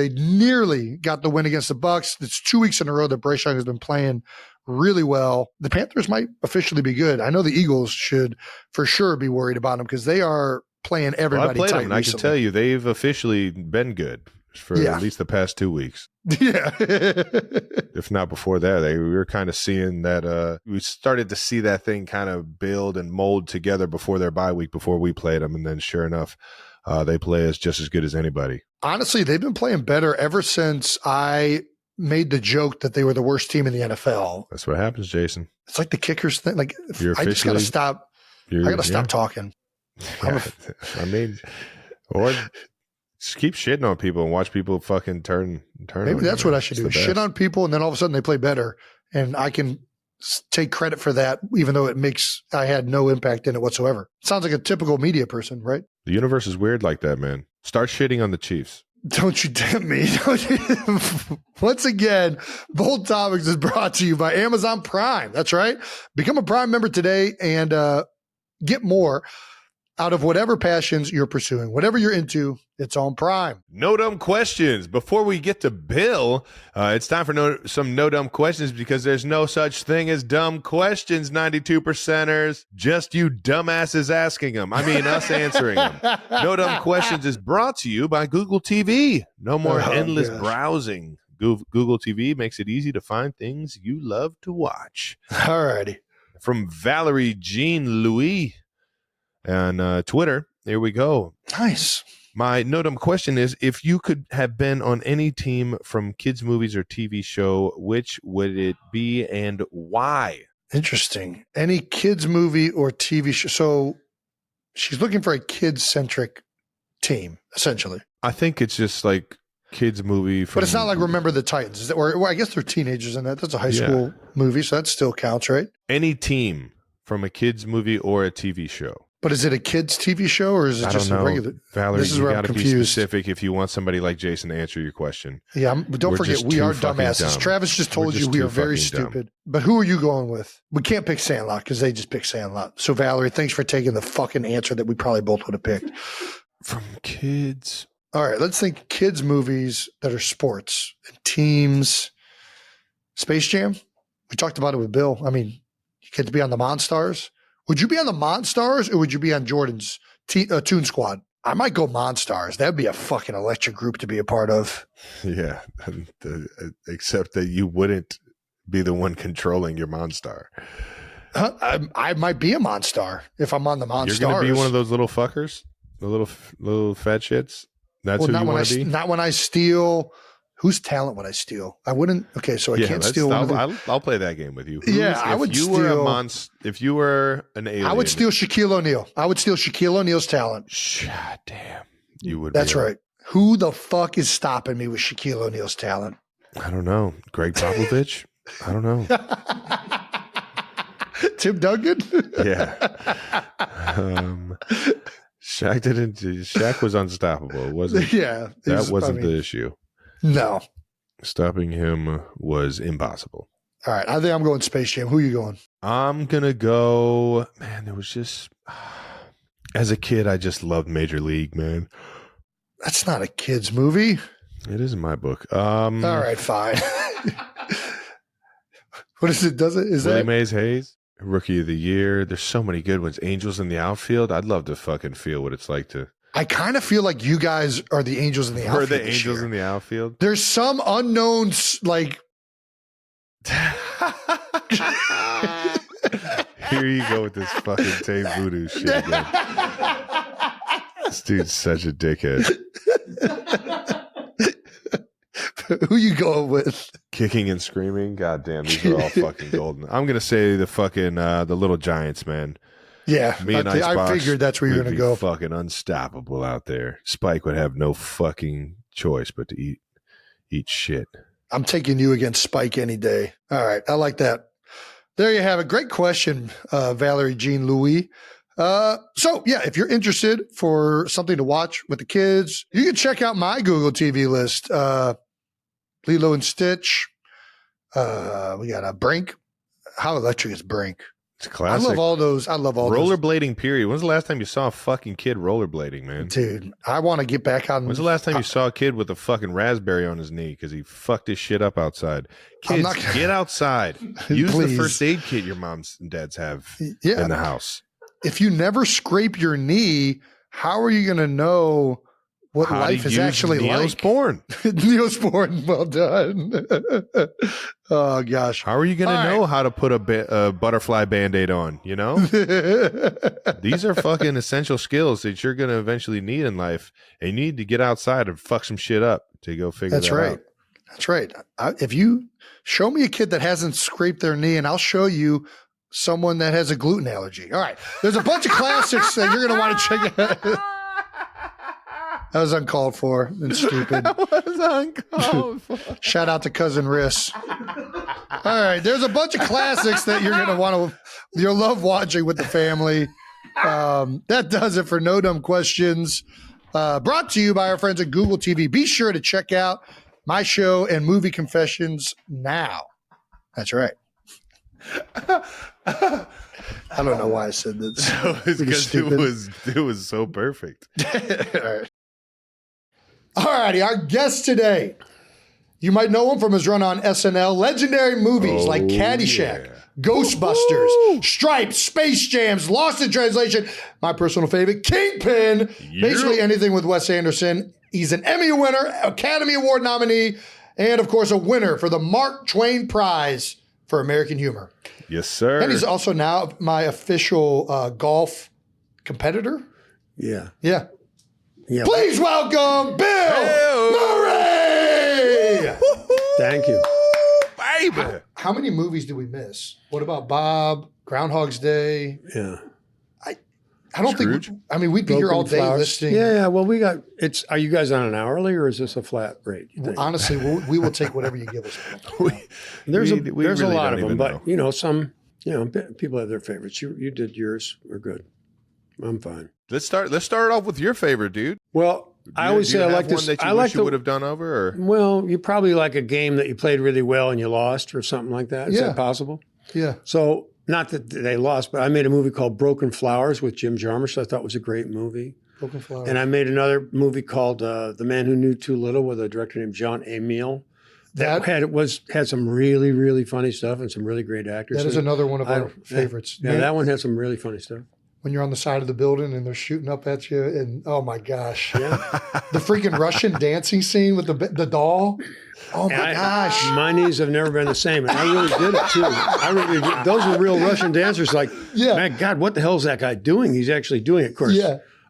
nearly got the win against the Bucs. It's 2 weeks in a row that Bryce Young has been playing really well. The Panthers might officially be good. I know the Eagles should for sure be worried about them because they are playing everybody tight recently. I can tell you they've officially been good for at least the past 2 weeks. Yeah. If not before that, we were kind of seeing that we started to see that thing kind of build and mold together before their bye week, before we played them. And then sure enough, they play as just as good as anybody. Honestly, they've been playing better ever since I made the joke that they were the worst team in the NFL. That's what happens, Jason. It's like the kickers thing. Like I just got to stop. I got to stop talking. Yeah, or just keep shitting on people and watch people fucking turn. Maybe that's what I should do. Shit on people, and then all of a sudden they play better, and I can take credit for that, even though I had no impact in it whatsoever. Sounds like a typical media person, right? The universe is weird like that, man. Start shitting on the Chiefs. Don't you tempt me. Once again, Bold Topics is brought to you by Amazon Prime. That's right. Become a Prime member today and get more out of whatever passions you're pursuing. Whatever you're into, it's on Prime. No dumb questions. Before we get to Bill, it's time for some no dumb questions, because there's no such thing as dumb questions, 92%ers. Just you dumbasses asking them. I mean, us answering them. No dumb questions is brought to you by Google TV. No more endless browsing. Google TV makes it easy to find things you love to watch. All righty. From Valerie Jean Louis on Twitter. Here we go. Nice. My no dumb question is, if you could have been on any team from kids' movies or TV show, which would it be and why? Interesting. Any kids' movie or TV show. So she's looking for a kids-centric team, essentially. I think it's just like kids' movie. But it's not like Remember the Titans. Or I guess they're teenagers in that. That's a high school movie, so that still counts, right? Any team from a kids' movie or a TV show. But is it a kids' TV show or is it just a regular? Valerie, this is you where got I'm to be confused. specific if you want somebody like Jason to answer your question. Yeah, but don't forget, we are dumbasses. Dumb. Travis just told you we are very stupid. But who are you going with? We can't pick Sandlot because they just picked Sandlot. So, Valerie, thanks for taking the fucking answer that we probably both would have picked. From kids. All right, let's think kids' movies that are sports and teams. Space Jam? We talked about it with Bill. I mean, you get to be on the Monstars. Would you be on the Monstars or would you be on Jordan's Toon Squad? I might go Monstars. That'd be a fucking electric group to be a part of. Yeah, except that you wouldn't be the one controlling your Monstar. I might be a Monstar if I'm on the Monstars. You're going to be one of those little fuckers, the little fat shits. That's who you want to be. Not when I steal. Whose talent would I steal? I wouldn't. Okay, so I can't steal. I'll play that game with you. I would steal. If you were an alien, I would steal Shaquille O'Neal. I would steal Shaquille O'Neal's talent. God damn, you would. That's right. Who the fuck is stopping me with Shaquille O'Neal's talent? I don't know. Greg Popovich. I don't know. Tim Duncan. Yeah. Shaq was unstoppable. It wasn't. Yeah, that wasn't the issue. No. Stopping him was impossible. All right. I think I'm going Space Jam. Who are you going? I'm going to go, man, it was just, as a kid, I just loved Major League, man. That's not a kid's movie. It is in my book. All right, fine. What is it? Willie Mays Hayes, Rookie of the Year. There's so many good ones. Angels in the Outfield. I'd love to fucking feel what it's like to. I kind of feel like you guys are the Angels in the Outfield. We're the Angels in the Outfield. There's some unknown, like. Here you go with this fucking Tay Voodoo shit again. This dude's such a dickhead. Who you going with? Kicking and screaming. God damn, these are all fucking golden. I'm gonna say the fucking the Little Giants, man. Yeah, me and I figured that's where you're going to go. Fucking unstoppable out there. Spike would have no fucking choice but to eat shit. I'm taking you against Spike any day. All right. I like that. There you have it. Great question, Valerie Jean Louis. So, yeah, if you're interested for something to watch with the kids, you can check out my Google TV list. Lilo and Stitch. We got a Brink. How electric is Brink? It's classic. I love all those. Rollerblading, period. When's the last time you saw a fucking kid rollerblading, man? Dude, I want to get back on. When's the last time you saw a kid with a fucking raspberry on his knee because he fucked his shit up outside? Kids, get outside. Use the first aid kit your moms and dads have in the house. If you never scrape your knee, how are you going to know what life is actually like? Neosporin. Neosporin, well done. Oh, gosh. How are you going to know how to put a butterfly Band-Aid on, you know? These are fucking essential skills that you're going to eventually need in life, and you need to get outside and fuck some shit up to go figure that out. That's right. If you show me a kid that hasn't scraped their knee, and I'll show you someone that has a gluten allergy. All right. There's a bunch of classics that you're going to want to check out. That was uncalled for and stupid. That was uncalled for. Shout out to Cousin Riss. All right. There's a bunch of classics that you're going to want to, you'll love watching with the family. That does it for No Dumb Questions. Brought to you by our friends at Google TV. Be sure to check out my show and Movie Confessions now. That's right. I don't know why I said this. Because it was so perfect. All right. All righty, our guest today. You might know him from his run on SNL. Legendary movies like Caddyshack, Ghostbusters, Stripes, Space Jams, Lost in Translation, my personal favorite, Kingpin, basically anything with Wes Anderson. He's an Emmy winner, Academy Award nominee, and of course a winner for the Mark Twain Prize for American Humor. Yes, sir. And he's also now my official golf competitor. Yeah. Yeah. Yeah. Please welcome Bill Murray. Thank you. Baby. How many movies do we miss? What about Bob, Groundhog's Day? Yeah. I don't Scrooge? think, we'd be here all day listing. Yeah. Well, are you guys on an hourly or is this a flat rate? Honestly, we will take whatever you give us. There's we a really lot don't of them, even but know. some people have their favorites. You did yours. We're good. I'm fine. Let's start off with your favorite, dude. Well, I always say I like this. One that you I wish like you would have done over, or well, you probably like a game that you played really well and you lost, or something like that. Is that possible? Yeah. So, not that they lost, but I made a movie called Broken Flowers with Jim Jarmusch. I thought was a great movie. Broken Flowers. And I made another movie called The Man Who Knew Too Little with a director named John Emile. That had some really, really funny stuff and some really great actors. That is another one of our favorites. Yeah, that one had some really funny stuff. When you're on the side of the building and they're shooting up at you, and oh my gosh, the freaking Russian dancing scene with the doll. Oh my gosh, my knees have never been the same, and I really did it too. Those are real Russian dancers. Like, man, God, what the hell is that guy doing? He's actually doing it. Of course,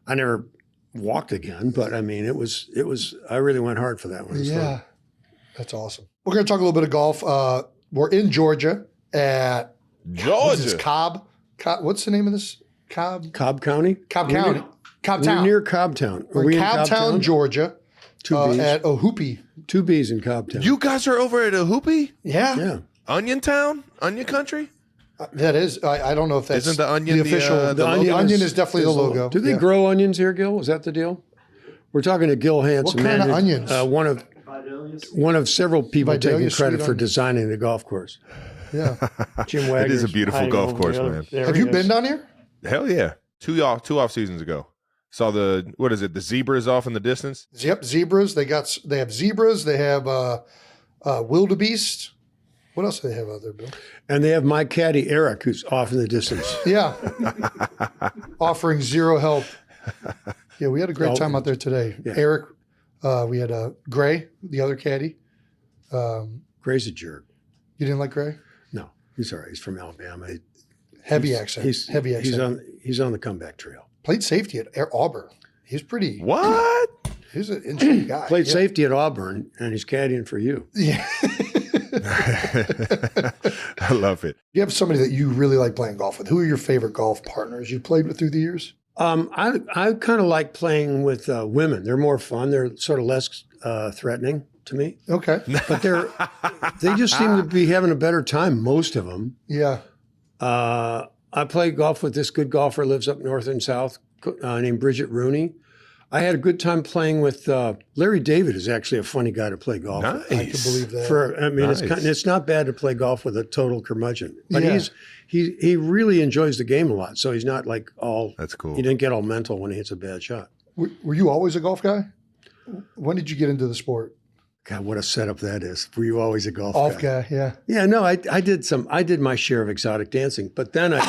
I never walked again, but I mean, it was. I really went hard for that one. Yeah, that's awesome. We're going to talk a little bit of golf. We're in Georgia at Cobb. What's the name of this? Cobb County. Cobbtown. We're near Cobbtown. We're in Cobbtown, Georgia. Two B's. At Ohoopee. 2 B's in Cobbtown. You guys are over at Ohoopee? Yeah. Onion Town? Onion Country? That is. I don't know if that's isn't the onion the official. the onion is definitely the logo. Do they grow onions here, Gil? Is that the deal? We're talking to Gil Hansen. What kind of onions? One of several people Vidalia taking credit for onions. designing the golf course. Yeah. Jim Wagner's It is a beautiful golf course, man. Have you been down here? Hell yeah. Two off seasons ago. Saw the zebras off in the distance? Yep, zebras. They have zebras. They have wildebeest. What else do they have out there, Bill? And they have my caddy, Eric, who's off in the distance. Yeah. Offering zero help. Yeah, we had a great time out there today. Yeah. Eric, we had Gray, the other caddy. Gray's a jerk. You didn't like Gray? No, he's all right. He's from Alabama. Heavy accent. He's on the comeback trail. Played safety at Auburn. He's pretty. What? He's an interesting guy. Played safety at Auburn, and he's caddying for you. Yeah. I love it. You have somebody that you really like playing golf with. Who are your favorite golf partners you played with through the years? I kind of like playing with women. They're more fun. They're sort of less threatening. to me. Okay. But they just seem to be having a better time, most of them. Yeah. I play golf with this good golfer, lives up north and south, named Bridget Rooney. I had a good time playing with Larry David. Is actually a funny guy to play golf with. I can believe that. It's not bad to play golf with a total curmudgeon, but he really enjoys the game a lot. So he's not like all. That's cool. He didn't get all mental when he hits a bad shot. Were you always a golf guy? When did you get into the sport? God, what a setup that is. Were you always a golf guy? Yeah. Yeah, no, I did my share of exotic dancing, but then I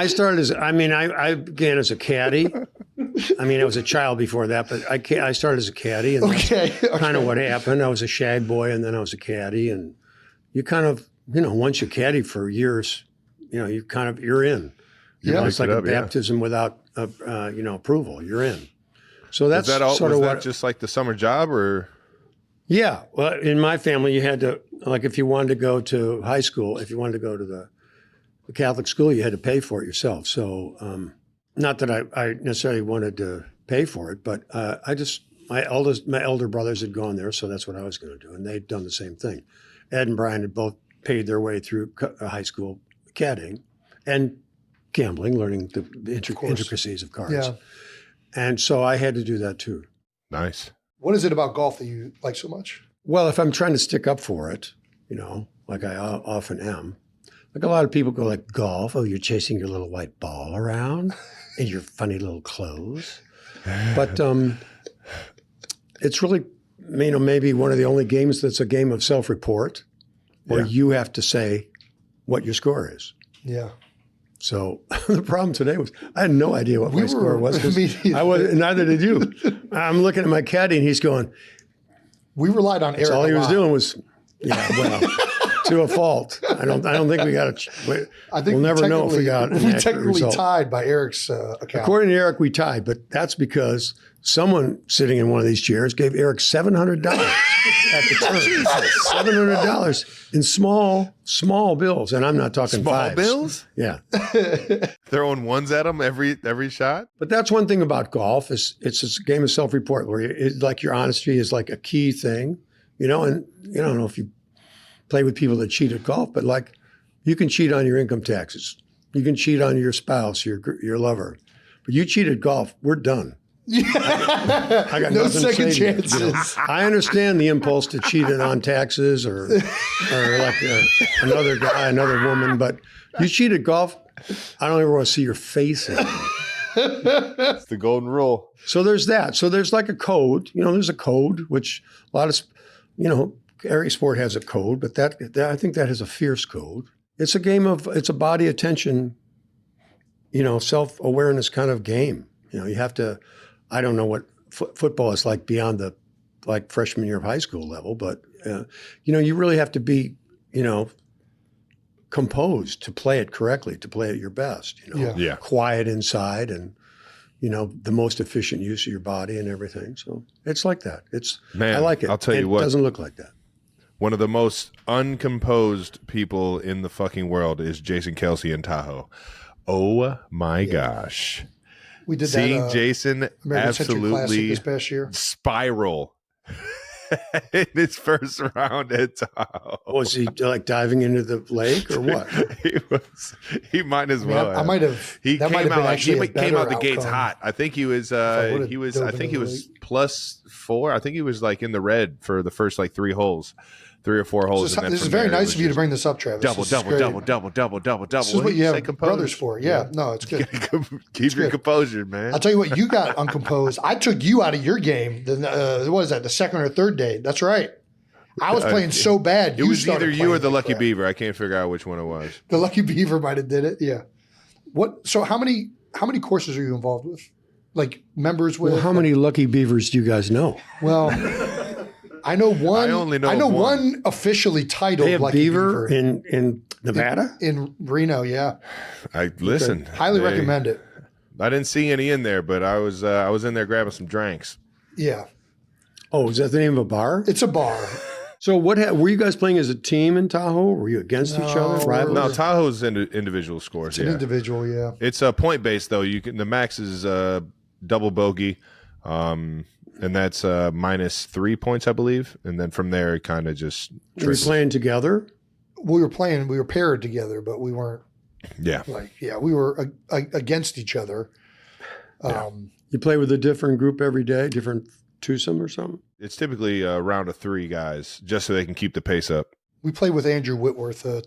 started I began as a caddy. I was a child before that, but I started as a caddy, and kind of what happened. I was a shag boy, and then I was a caddy, and you kind of, once you caddy for years, you're in. It's like a baptism without, approval. You're in. So that's that just like the summer job, or? Yeah. Well, in my family, you had to, like, if you wanted to go to high school, if you wanted to go to the Catholic school, you had to pay for it yourself. So, not that I necessarily wanted to pay for it, but my elder brothers had gone there, so that's what I was going to do, and they'd done the same thing. Ed and Brian had both paid their way through high school caddying and gambling, learning the intricacies of cards. Yeah. And so I had to do that too. Nice. What is it about golf that you like so much? Well, if I'm trying to stick up for it, like I often am, like a lot of people go like, golf, oh, you're chasing your little white ball around in your funny little clothes. But it's really, maybe one of the only games that's a game of self-report where you have to say what your score is. Yeah. So the problem today was I had no idea what my score was. Neither did you. I'm looking at my caddy and he's going. We relied on Eric. All he was doing was, to a fault. I don't think we got we'll never know if we got an accurate result. Tied by Eric's account. According to Eric, we tied, but that's because someone sitting in one of these chairs gave Eric $700 at the turn. $700 in small bills, and I'm not talking small fives. Bills. Yeah, throwing ones at them every shot. But that's one thing about golf is it's a game of self-report where like your honesty is like a key thing, and I don't know if you play with people that cheat at golf, but like you can cheat on your income taxes, you can cheat on your spouse, your lover, but you cheat at golf, we're done. I got no second chances. I understand the impulse to cheat on taxes or like another guy, another woman, but you cheat at golf, I don't ever want to see your face anymore. It's the golden rule. So there's that. So there's like a code. There's a code, which a lot of, every sport has a code, but that I think that has a fierce code. It's a body attention, self-awareness kind of game. You have to. I don't know what football is like beyond the freshman year of high school level, but you really have to be composed to play it correctly, to play at your best. Quiet inside, and the most efficient use of your body and everything. So it's like that. I like it. I'll tell you what, it doesn't look like that. One of the most uncomposed people in the fucking world is Jason Kelsey in Tahoe. Oh my gosh. We did seeing Jason absolutely this past year. Spiral in his first round at Tahoe. Was he like diving into the lake or what? He might as well. I might have. He came out the gates outcome. hot. I think he was. I think he was +4. I think he was like in the red for the first 3 holes. 3 or 4 holes. This is very nice of you to bring this up, Travis. Double. This is what you have brothers for. Yeah, no, it's good. Keep your composure, man. I'll tell you what, you got uncomposed. I took you out of your game. What is that? The second or third day? That's right. I was playing so bad. It was either you or the Lucky Beaver. I can't figure out which one it was. The Lucky Beaver might have did it. Yeah. What? So how many courses are you involved with? Like members with? Well, how many Lucky Beavers do you guys know? Well. I know one. I only know one officially titled. They have Lucky Beaver in Nevada, in Reno. Yeah, I listen. Highly recommend it. I didn't see any in there, but I was in there grabbing some drinks. Yeah. Oh, is that the name of a bar? It's a bar. So were you guys playing as a team in Tahoe? Were you against each other? Rivals? No, Tahoe's individual scores. It's an individual. Yeah. It's point based though. The max is double bogey. And that's minus 3 points, I believe. And then from there, it kind of just. Were we playing together? We were paired together, but we weren't. Yeah. We were against each other. You play with a different group every day, different twosome or something? It's typically a round of 3 guys, just so they can keep the pace up. We played with Andrew Whitworth, a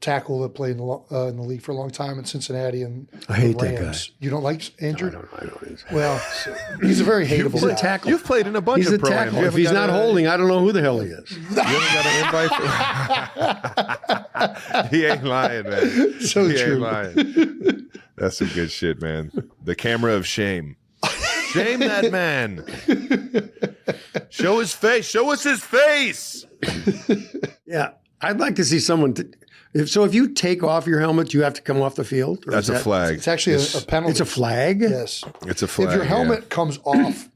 tackle that played in the league for a long time in Cincinnati and I hate Rams. that guy. You don't like Andrew? No, I don't. Well, he's a very hateable He's a guy. tackle. You've played in a bunch He's of a pro-ams. tackle. If he's not holding, I don't know who the hell he is. You haven't got an invite? He ain't lying, man. So he true. ain't lying. That's some good shit, man. The camera of shame. Shame that man. Show his face. Show us his face. Yeah. I'd like to see someone. If you take off your helmet, you have to come off the field. Or That's a flag. It's actually a penalty. It's a flag? Yes. It's a flag. If your helmet comes off,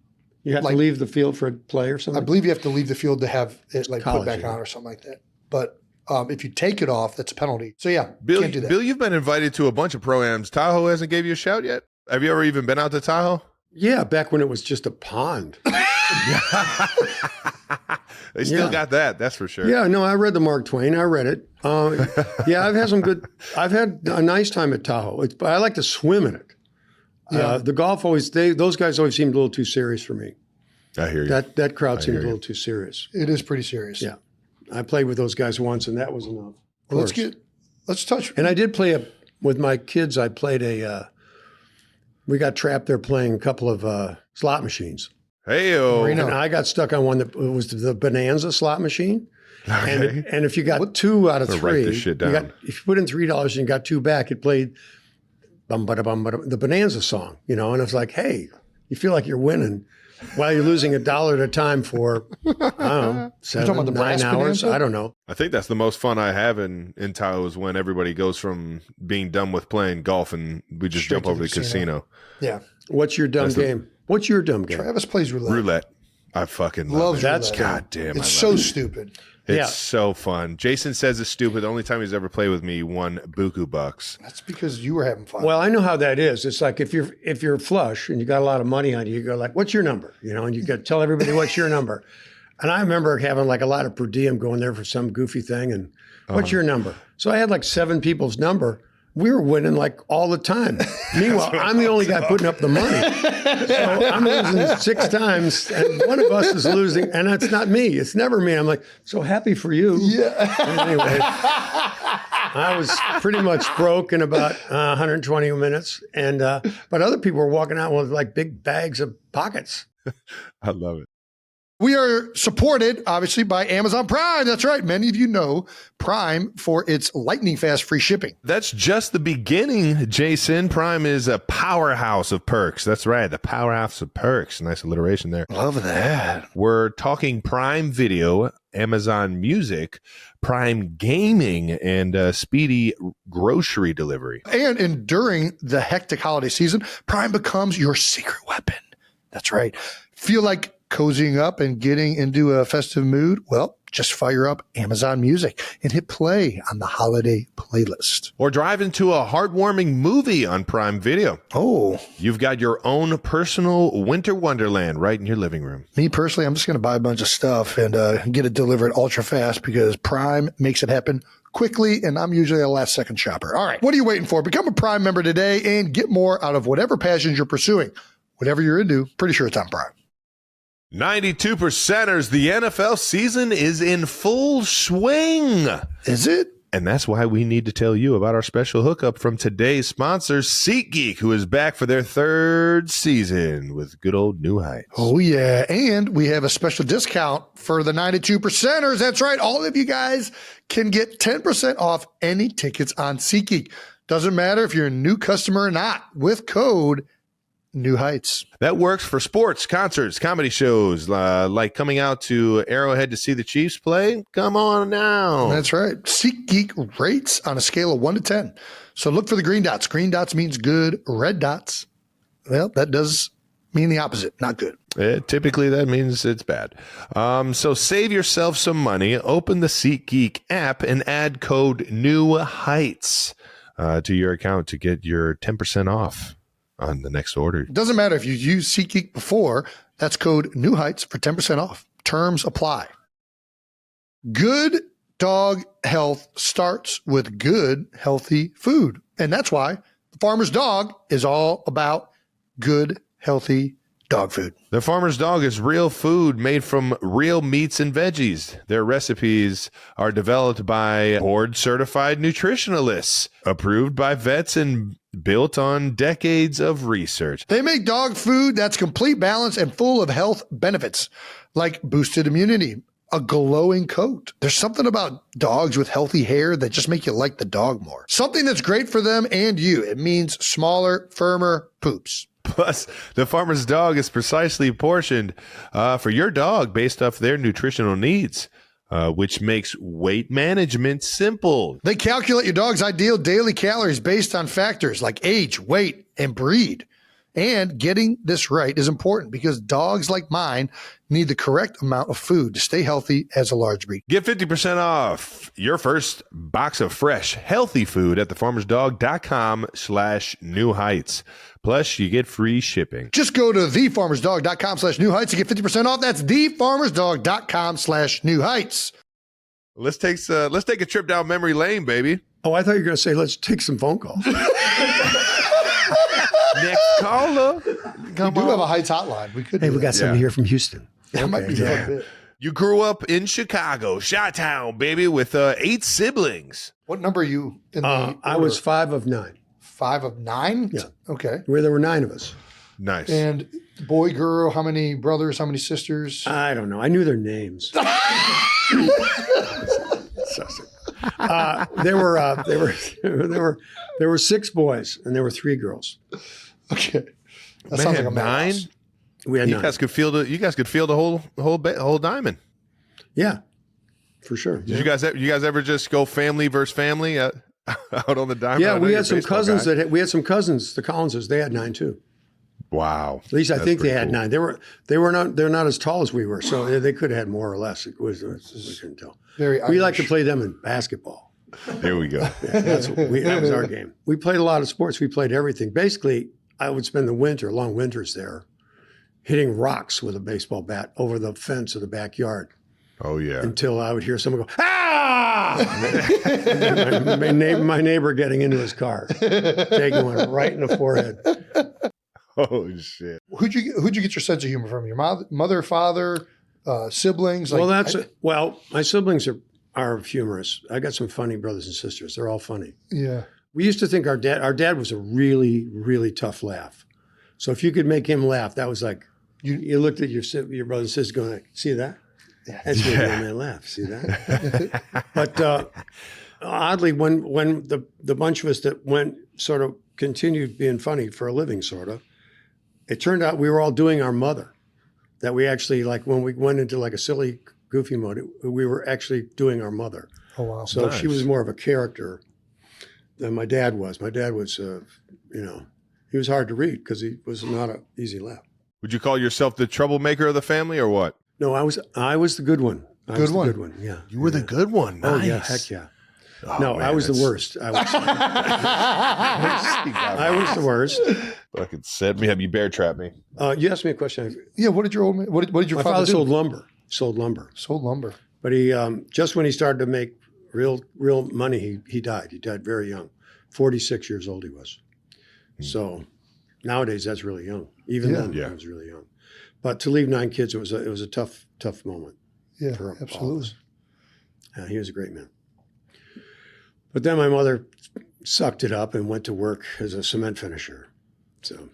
You have to leave the field for a play or I something? believe you have to leave the field to have it put College, back yeah. on or something like that. But if you take it off, that's a penalty. So yeah, Bill, can't do that. Bill, you've been invited to a bunch of pro-ams. Tahoe hasn't gave you a shout yet? Have you ever even been out to Tahoe? Yeah, back when it was just a pond. They still Yeah. got that, that's for sure. Yeah, no, I read the Mark Twain. I read it. Yeah, I've had a nice time at Tahoe. I like to swim in it. Yeah. The golf those guys always seemed a little too serious for me. I hear you. That crowd seemed hear a you. little too serious. It is pretty serious. Yeah. I played with those guys once, and that was enough. Well, let's touch. And I did play with my kids. I played we got trapped there playing a couple of slot machines. Hey-o. Marino. And I got stuck on one that was the Bonanza slot machine. Okay. And if you got 2 out of I'll 3, write this shit down. if you put in $3 and you got 2 back, it played the Bonanza song, and it's like, hey, you feel like you're winning while you're losing $1 at a time for, I don't know, 7, about the 9 brass hours. Bonanza? I don't know. I think that's the most fun I have in Tahoe is when everybody goes from being done with playing golf and we just Straight jump to over the to the casino. Yeah. What's your dumb game? What's your dumb game? Travis plays roulette. Roulette. I fucking love Loves it. That's roulette. God damn, It's I so love it. stupid. It's Yeah. so fun. Jason says it's stupid. The only time he's ever played with me, he won buku bucks. That's because you were having fun. Well, I know how that is. It's like if you're flush and you got a lot of money on you, you go like, "What's your number?" And you got to tell everybody what's your number. And I remember having like a lot of per diem going there for some goofy thing. And what's your number? So I had like 7 people's number. We were winning like all the time. Meanwhile, I'm the only guy putting up the money. So I'm losing 6 times, and one of us is losing, and it's not me. It's never me. I'm like, so happy for you. yeah. Anyway, I was pretty much broke in about 120 minutes, and but other people were walking out with like big bags of pockets. I love it. We are supported, obviously, by Amazon Prime. That's right. Many of you know Prime for its lightning fast free shipping. That's just the beginning, Jason. Prime is a powerhouse of perks. That's right. The powerhouse of perks. Nice alliteration there. Love that. We're talking Prime Video, Amazon Music, Prime Gaming, and speedy grocery delivery. And during the hectic holiday season, Prime becomes your secret weapon. That's right. Feel like cozying up and getting into a festive mood? Well, just fire up Amazon Music and hit play on the holiday playlist. Or drive into a heartwarming movie on Prime Video. Oh, You've got your own personal winter wonderland right in your living room. me personally, I'm just going to buy a bunch of stuff and get it delivered ultra fast because Prime makes it happen quickly, and I'm usually a last second shopper. All right, what are you waiting for? Become a Prime member today and get more out of whatever passions you're pursuing. Whatever you're into, pretty sure it's on Prime. 92%ers, the NFL season is in full swing. Is it? And that's why we need to tell you about our special hookup from today's sponsor, SeatGeek, who is back for their 3rd season with good old New Heights. Oh, yeah. And we have a special discount for the 92%ers. That's right. All of you guys can get 10% off any tickets on SeatGeek. Doesn't matter if you're a new customer or not with code New Heights. That works for sports, concerts, comedy shows, like coming out to Arrowhead to see the Chiefs play. Come on now. That's right. SeatGeek rates on a scale of 1 to 10. So look for the green dots. Green dots means good. Red dots, well, that does mean the opposite, not good. Typically, that means it's bad. So save yourself some money. Open the SeatGeek app and add code New Heights to your account to get your 10% off on the next order. It doesn't matter if you used SeatGeek before. That's code New Heights for 10% off. Terms apply. Good dog health starts with good, healthy food. And that's why the Farmer's Dog is all about good, healthy dog food. The Farmer's Dog is real food made from real meats and veggies. Their recipes are developed by board-certified nutritionalists, approved by vets, and built on decades of research. They make dog food that's complete balance and full of health benefits, like boosted immunity, a glowing coat. There's something about dogs with healthy hair that just make you like the dog more. Something that's great for them and you. It means smaller, firmer poops. Plus, the Farmer's Dog is precisely portioned for your dog based off their nutritional needs, which makes weight management simple. They calculate your dog's ideal daily calories based on factors like age, weight, and breed. And getting this right is important because dogs like mine need the correct amount of food to stay healthy as a large breed. Get 50% off your first box of fresh, healthy food at thefarmersdog.com/New Heights. Plus, you get free shipping. Just go to thefarmersdog.com/New Heights to get 50% off. That's thefarmersdog.com/New Heights. Let's take a trip down memory lane, baby. Oh, I thought you were going to say, let's take some phone calls. Next caller. We do have a Heights hotline. We could. Hey, we got somebody here from Houston. That might be a bit. You grew up in Chicago, Chi-Town, baby, with 8 siblings. What number are you in the I was 5 of 9. 5 of 9? Yeah. Okay. Where there were 9 of us. Nice. And boy, girl, how many brothers, how many sisters? I don't know. I knew their names. There were 6 boys and there were 3 girls. Okay. That Man, sounds like a 9? madhouse. We had You 9. guys could feel the whole diamond. Yeah, for sure. Did you guys ever just go family versus family out on the diamond? Yeah, I know we you're had a some baseball cousins guy. we had some cousins, the Collinses. They had 9 too. Wow. At least I That's think they pretty had cool. 9. They're not as tall as we were, so they could have had more or less. We couldn't tell. Very We like to Irish. play them in basketball. There we go. That was our game. We played a lot of sports. We played everything. Basically, I would spend the long winters there, hitting rocks with a baseball bat over the fence of the backyard Oh yeah. until I would hear someone go, "Ah!" my neighbor getting into his car, taking one right in the forehead. Oh shit. Who'd you get your sense of humor from? Your mother, father, siblings? My siblings are humorous. I got some funny brothers and sisters. They're all funny. Yeah. We used to think our dad was a really, really tough laugh. So if you could make him laugh, that was like, you looked at your brother and sister going like, see that? That's what made me laugh. See that? But oddly, when the bunch of us that went sort of continued being funny for a living, sort of, it turned out we were all doing our mother. That we actually, like when we went into like a silly, goofy mode, we were actually doing our mother. Oh, wow. So Nice. she was more of a character than my dad was. My dad was, he was hard to read because he was not an easy laugh. Would you call yourself the troublemaker of the family or what? No, I was the good one. I was the good one. Yeah. You were the good one. Oh Nice. yeah, heck yeah. Oh, No, man, I was the that's- worst. I was the worst. Fucking set me up. You bear trapped me. You asked me a question. Yeah. What did your old man? What did your My father father do? sold lumber. Sold lumber. Sold lumber. But he just when he started to make real money, he died. He died very young. 46 years old he was. So nowadays that's really young. Even then Yeah. he was really young. But to leave 9 kids, it was a tough moment. Yeah. For all of Absolutely. us. He was a great man. But then my mother sucked it up and went to work as a cement finisher. So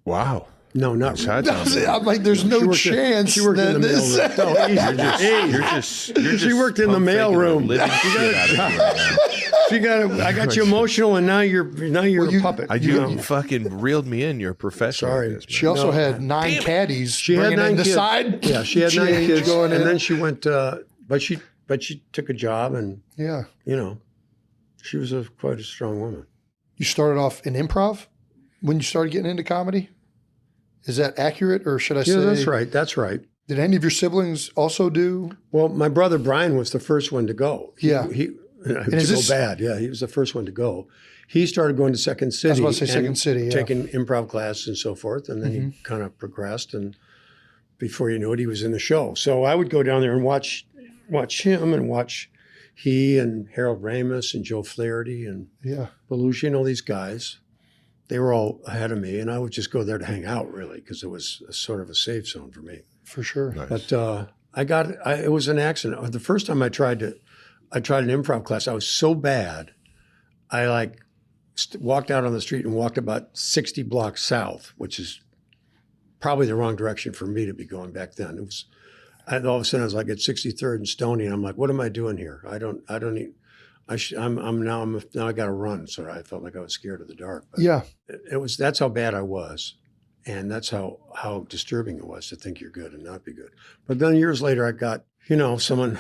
Wow. no, not really. I'm like, there's no She chance. worked in the that mail this- room. No, easy. You're just She worked in the pump mail faking the room. living shit out of you right now. I got you emotional, and now you're a puppet. You fucking reeled me in. You're a professional. Sorry. at this, man. She also had 9 caddies. She had bringing 9 in the kids. side. Yeah, she had 9 change kids, going and in. then she went. But she took a job, and Yeah. she was quite a strong woman. You started off in improv when you started getting into comedy. Is that accurate, or should I say? Yeah, that's right. That's right. Did any of your siblings also do? Well, my brother Brian was the first one to go. Yeah. bad. Yeah, he was the first one to go. He started going to Second City. I was about to say Second City, yeah. Taking improv classes and so forth. And then he kind of progressed. And before you knew it, he was in the show. So I would go down there and watch him and watch he and Harold Ramis and Joe Flaherty and Belushi and all these guys. They were all ahead of me. And I would just go there to hang out, really, because it was sort of a safe zone for me. For sure. Nice. But it was an accident. The first time I tried an improv class. I was so bad. I walked out on the street and walked about 60 blocks south, which is probably the wrong direction for me to be going back then. All of a sudden I was like at 63rd and Stony, and I'm like, what am I doing here? I got to run. So I felt like I was scared of the dark. But that's how bad I was. And that's how disturbing it was to think you're good and not be good. But then years later, I got, someone,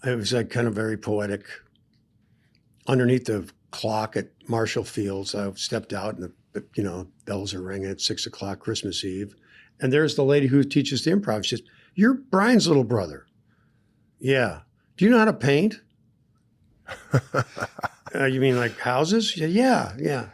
it was like kind of very poetic. Underneath the clock at Marshall Fields, I stepped out and the bells are ringing at 6:00 Christmas Eve. And there's the lady who teaches the improv. She says, "You're Brian's little brother." Yeah. Do you know how to paint? You mean like houses? Yeah.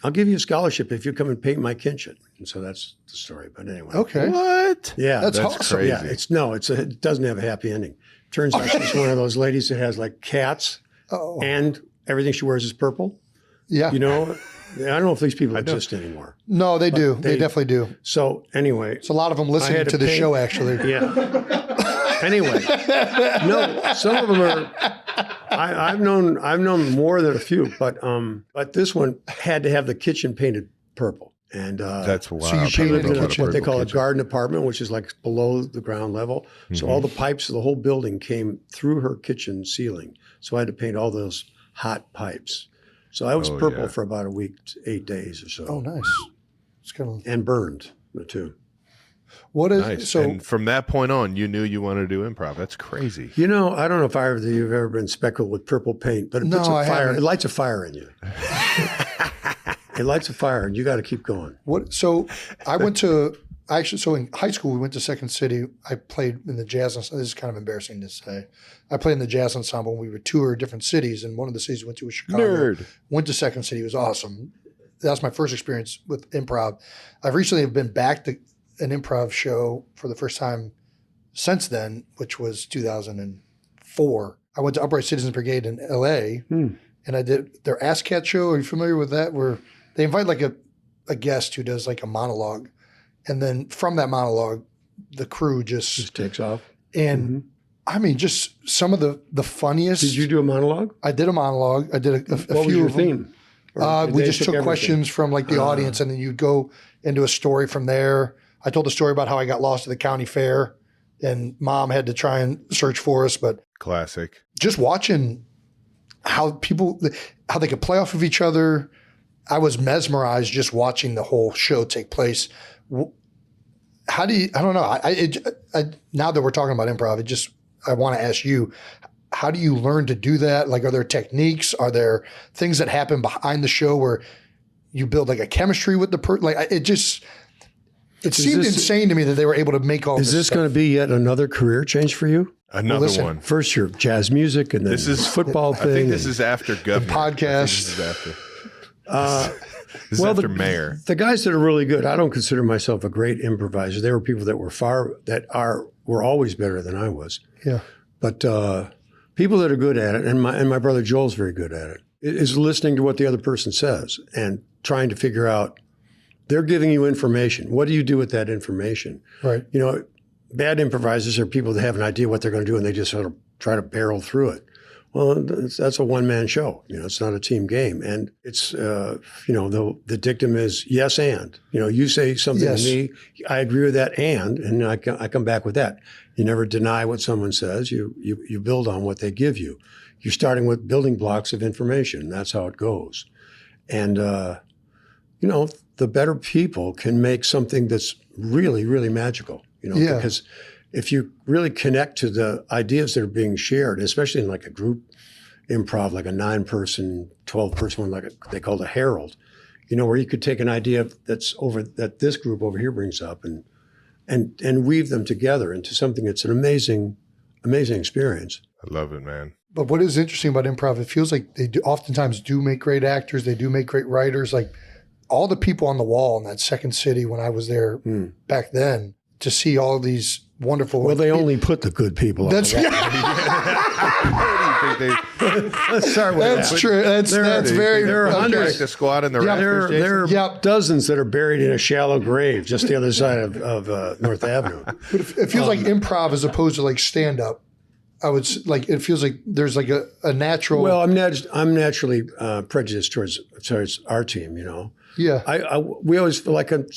I'll give you a scholarship if you come and paint my kitchen. And so that's the story. But anyway. Okay. What? Yeah. That's awesome. Crazy. Yeah. It doesn't have a happy ending. Turns out she's one of those ladies that has like cats and everything she wears is purple. Yeah. I don't know if these people exist anymore. No, they do. They definitely do. So anyway. It's a lot of them listening to the show, actually. Yeah. Anyway. No, some of them are, I've known more than a few, but this one had to have the kitchen painted purple. And that's wild. So you painted the kitchen. What they call a garden apartment, which is like below the ground level. Mm-hmm. So all the pipes of the whole building came through her kitchen ceiling. So I had to paint all those hot pipes. So I was purple for about a week, 8 days or so. Oh, nice. It's kind of and burned too. What is nice. So? And from that point on, you knew you wanted to do improv. That's crazy. I don't know if either of you've ever been speckled with purple paint, but it puts a fire. It lights a fire in you. It lights a fire, and you got to keep going. So I went to so in high school we went to Second City. I played in the jazz ensemble. This is kind of embarrassing to say. I played in the jazz ensemble. We would tour different cities, and one of the cities we went to was Chicago. Nerd. Went to Second City. It was awesome. That's my first experience with improv. I've recently been back to an improv show for the first time since then, which was 2004. I went to Upright Citizens Brigade in L.A. And I did their Ass Cat show. Are you familiar with that? Where they invite like a guest who does like a monologue. And then from that monologue, the crew just takes off. And I mean, just some of the funniest. Did you do a monologue? I did a monologue. I did a what few was your of them. theme? We just took questions from like the audience, and then you'd go into a story from there. I told a story about how I got lost at the county fair and Mom had to try and search for us. But classic. Just watching how they could play off of each other. I was mesmerized just watching the whole show take place. How do you, I don't know. Now that we're talking about improv, I want to ask you, how do you learn to do that? Like, are there techniques? Are there things that happen behind the show where you build like a chemistry with the person? Like it seemed insane to me that they were able to make all this. Is this going to be yet another career change for you? Another one. First your jazz music and then this is football thing. I think this is after governor. Podcast. This is after. This is after mayor. The guys that are really good, I don't consider myself a great improviser. They were people that were always better than I was. Yeah. But people that are good at it, and my brother Joel's very good at it, is listening to what the other person says and trying to figure out. They're giving you information. What do you do with that information? Right. Bad improvisers are people that have an idea what they're going to do and they just sort of try to barrel through it. Well, that's a one-man show. It's not a team game. And it's, the dictum is yes and. You say something to me, I agree with that and I come back with that. You never deny what someone says. You build on what they give you. You're starting with building blocks of information. That's how it goes. And, the better people can make something that's really, really magical, because if you really connect to the ideas that are being shared, especially in like a group improv, like a 9-person, 12-person one, like they call it a herald, where you could take an idea that this group over here brings up and weave them together into something that's an amazing, amazing experience. I love it, man. But what is interesting about improv, it feels like they oftentimes do make great actors. They do make great writers. Like all the people on the wall in that Second City when I was there back then, to see all these wonderful. Well, they only put the good people on the wall. Let's start with That's true. That's very. There are hundreds. The squad and the rafters. There are dozens that are buried in a shallow grave just the other side of North Avenue. But it feels like improv as opposed to like stand up. I would like it feels like there's like a natural. Well, I'm naturally prejudiced towards our team. You know. Yeah. We always feel like at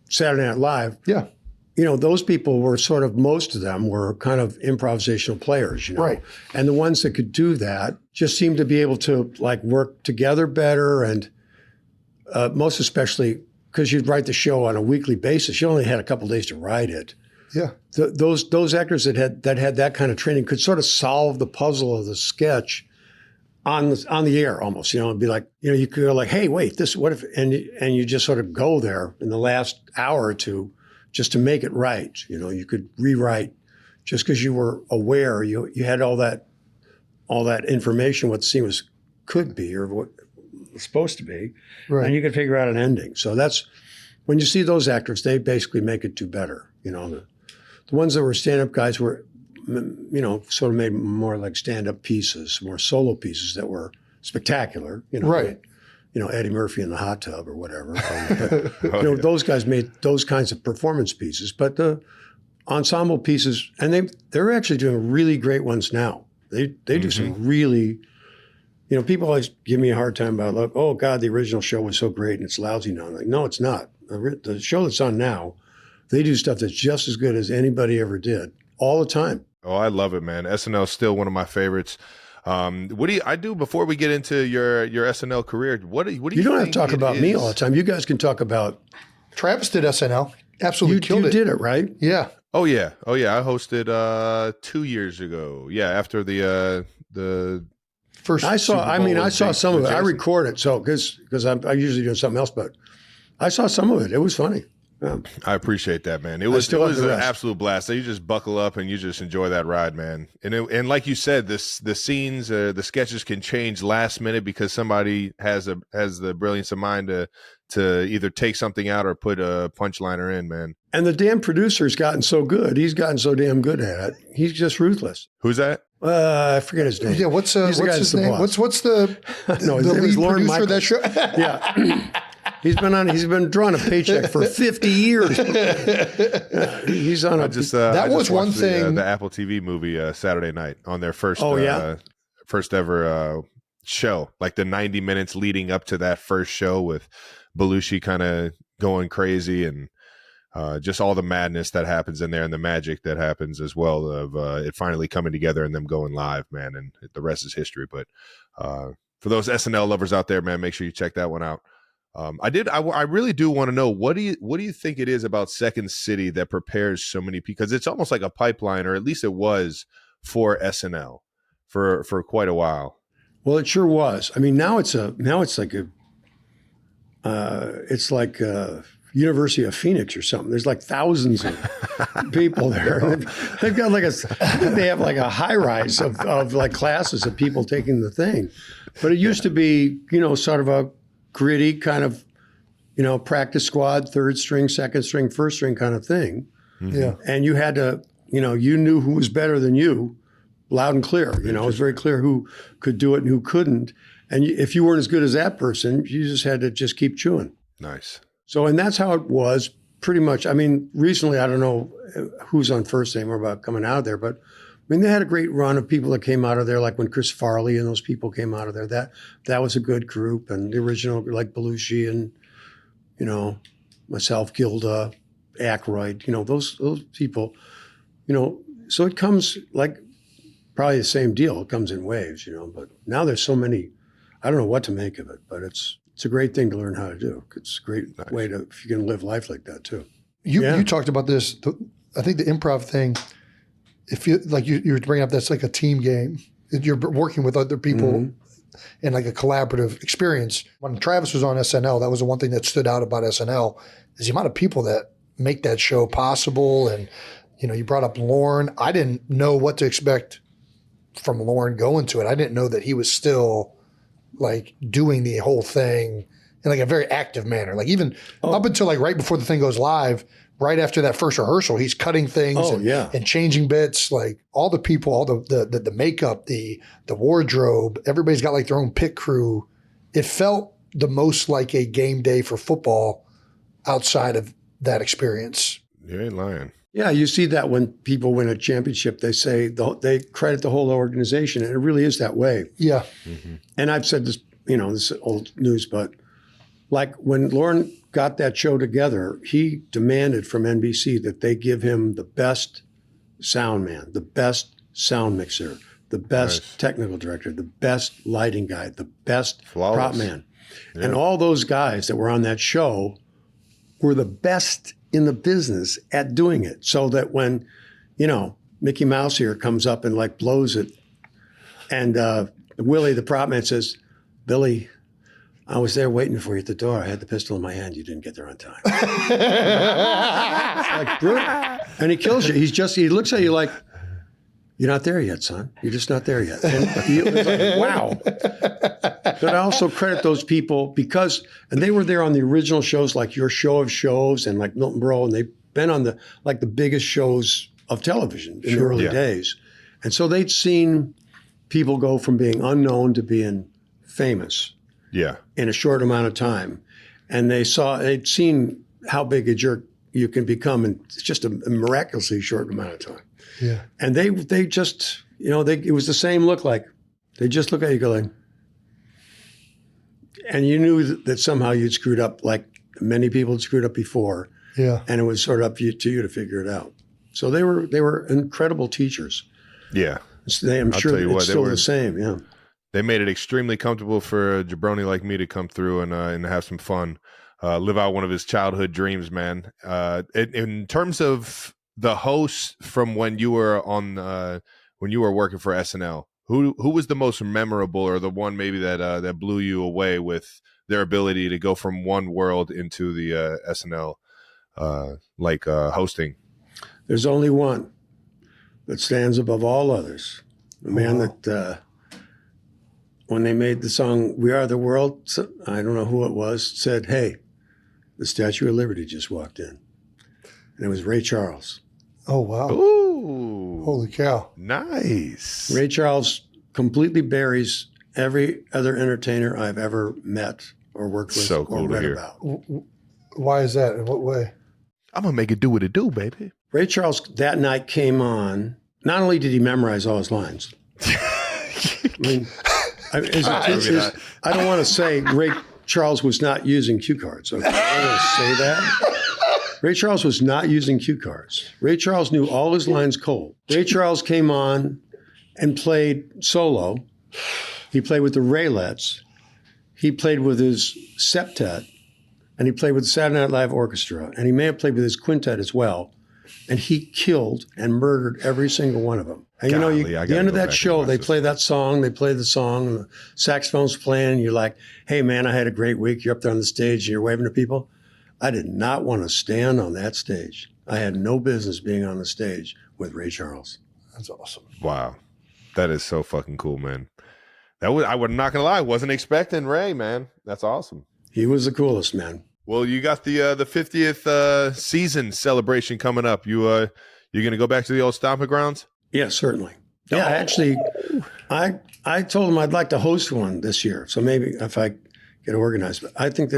Saturday Night Live. Yeah. You know, those people were sort of, most of them were kind of improvisational players, you know. Right. And the ones that could do that just seemed to be able to like work together better, and most especially because you'd write the show on a weekly basis. You only had a couple of days to write it. Yeah. Those actors that had that kind of training could sort of solve the puzzle of the sketch on the air almost, you know. It'd be like, you know, you could go like, hey, wait, what if, and you just sort of go there in the last hour or two just to make it right. You know, you could rewrite just because you were aware, you had all that information, what the scene could be or what it was supposed to be, right. And you could figure out an ending. So that's, when you see those actors, they basically make it do better. You know, the ones that were stand-up guys were, you know, sort of made more like stand-up pieces, more solo pieces that were spectacular, you know. Right. You know, Eddie Murphy in the hot tub or whatever. But, you know, those guys made those kinds of performance pieces. But the ensemble pieces, and they're actually doing really great ones now. They do some really, you know, people always give me a hard time about, like, oh, God, the original show was so great and it's lousy now. I'm like, no, it's not. The show that's on now, they do stuff that's just as good as anybody ever did all the time. Oh, I love it, man. SNL is still one of my favorites. What do I do before we get into your SNL career? What do you You don't have to talk about me all the time. You guys can talk about. Travis did SNL. Absolutely killed it. You did it, right? Yeah. Oh yeah. I hosted 2 years ago. Yeah, after the first. I saw some of it. I record it, so because I usually do something else, but I saw some of it. It was funny. Yeah. I appreciate that, man. It was an absolute blast. So you just buckle up and you just enjoy that ride, man. And like you said, the scenes, the sketches can change last minute because somebody has the brilliance of mind to either take something out or put a punchliner in, man. And the damn producer's gotten so good. He's gotten so damn good at it. He's just ruthless. Who's that? I forget his name. Yeah, what's his name? What's the no, his the name is lead Lauren producer of that Michaels. show? Yeah. He's been drawing a paycheck for 50 years. He's on that was one thing. The Apple TV movie Saturday night on their first ever show, like the 90 minutes leading up to that first show with Belushi kind of going crazy and just all the madness that happens in there and the magic that happens as well of it finally coming together and them going live, man. And the rest is history. But for those SNL lovers out there, man, make sure you check that one out. I really do want to know, what do you think it is about Second City that prepares so many people? Because it's almost like a pipeline, or at least it was for SNL for quite a while. Well, it sure was. I mean, now it's like University of Phoenix or something. There's like thousands of people there. They've got they have like a high rise of like classes of people taking the thing. But it used to be, you know, sort of a gritty kind of, you know, practice squad, third string, second string, first string kind of thing. Mm-hmm. Yeah. And you had to, you know, you knew who was better than you, loud and clear. You know, it was very clear who could do it and who couldn't. And if you weren't as good as that person, you just had to just keep chewing. Nice. So, and that's how it was pretty much. I mean, recently, I don't know who's on first anymore about coming out of there, but I mean, they had a great run of people that came out of there, like when Chris Farley and those people came out of there. That was a good group. And the original, like Belushi and, you know, myself, Gilda, Aykroyd, you know, those people, you know, so it comes like probably the same deal. It comes in waves, you know, but now there's so many, I don't know what to make of it, but it's a great thing to learn how to do. It's a great way to, if you can live life like that too. You talked about this. I think the improv thing, if you like, you were bringing up, that's like a team game. You're working with other people in like a collaborative experience. When Travis was on SNL, that was the one thing that stood out about SNL is the amount of people that make that show possible. And, you know, you brought up Lauren. I didn't know what to expect from Lauren going to it. I didn't know that he was still like doing the whole thing in like a very active manner. Like even up until like right before the thing goes live, right after that first rehearsal, he's cutting things and changing bits. Like all the people, all the makeup, the wardrobe, everybody's got like their own pit crew. It felt the most like a game day for football outside of that experience. You ain't lying. Yeah, you see that when people win a championship, they say they credit the whole organization, and it really is that way. Yeah. Mm-hmm. And I've said this, this is old news, but like when Lauren got that show together, he demanded from NBC that they give him the best sound man, the best sound mixer, the best technical director, the best lighting guy, the best prop man. Yeah. And all those guys that were on that show were the best in the business at doing it. So that when, Mickey Mouse here comes up and like blows it, and Willie, the prop man, says, "Billy, I was there waiting for you at the door. I had the pistol in my hand. You didn't get there on time." Like, brilliant. And he kills you. He looks at you like, "You're not there yet, son. You're just not there yet." And it's like, wow. But I also credit those people and they were there on the original shows, like Your Show of Shows and like Milton Berle, and they've been on the biggest shows of television in the early days. And so they'd seen people go from being unknown to being famous in a short amount of time. And they'd seen how big a jerk you can become in just a miraculously short amount of time. Yeah. And they just, it was the same look, like they just look at you going, and you knew that somehow you'd screwed up, like many people had screwed up before. Yeah. And it was sort of up to you to figure it out. So they were incredible teachers. Yeah. I'm sure it's still the same. Yeah. They made it extremely comfortable for a jabroni like me to come through and have some fun, live out one of his childhood dreams, man. In terms of the hosts from when you were working for SNL, who was the most memorable, or the one maybe that blew you away with their ability to go from one world into the SNL hosting? There's only one that stands above all others. The man that when they made the song "We Are the World," I don't know who it was, said, "Hey, the Statue of Liberty just walked in," and it was Ray Charles. Oh wow! Ooh, holy cow! Nice. Ray Charles completely buries every other entertainer I've ever met or worked with so cool or read hear. about. Why is that? In what way? I'm gonna make it do what it do, baby. Ray Charles that night came on. Not only did he memorize all his lines. I mean, I don't want to say Ray Charles was not using cue cards. Okay? I don't want to say that. Ray Charles was not using cue cards. Ray Charles knew all his lines cold. Ray Charles came on and played solo. He played with the Raelettes. He played with his septet. And he played with the Saturday Night Live Orchestra. And he may have played with his quintet as well. And he killed and murdered every single one of them. And Golly, at the end of that show, they play that song, and the saxophone's playing, and you're like, "Hey man, I had a great week." You're up there on the stage and you're waving to people. I did not want to stand on that stage. I had no business being on the stage with Ray Charles. That's awesome. Wow. That is so fucking cool, man. I'm not gonna lie, I wasn't expecting Ray, man. That's awesome. He was the coolest, man. Well, you got the 50th season celebration coming up. You gonna go back to the old stomping grounds? Yeah, certainly. Yeah, actually, I told him I'd like to host one this year. So maybe if I get organized, but I think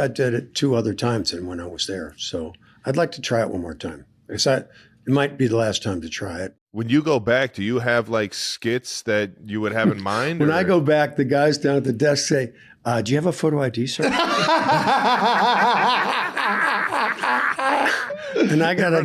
I did it 2 other times than when I was there. So I'd like to try it one more time. It might be the last time to try it. When you go back, do you have like skits that you would have in mind? When I go back, the guys down at the desk say, "Do you have a photo ID, sir?" And I gotta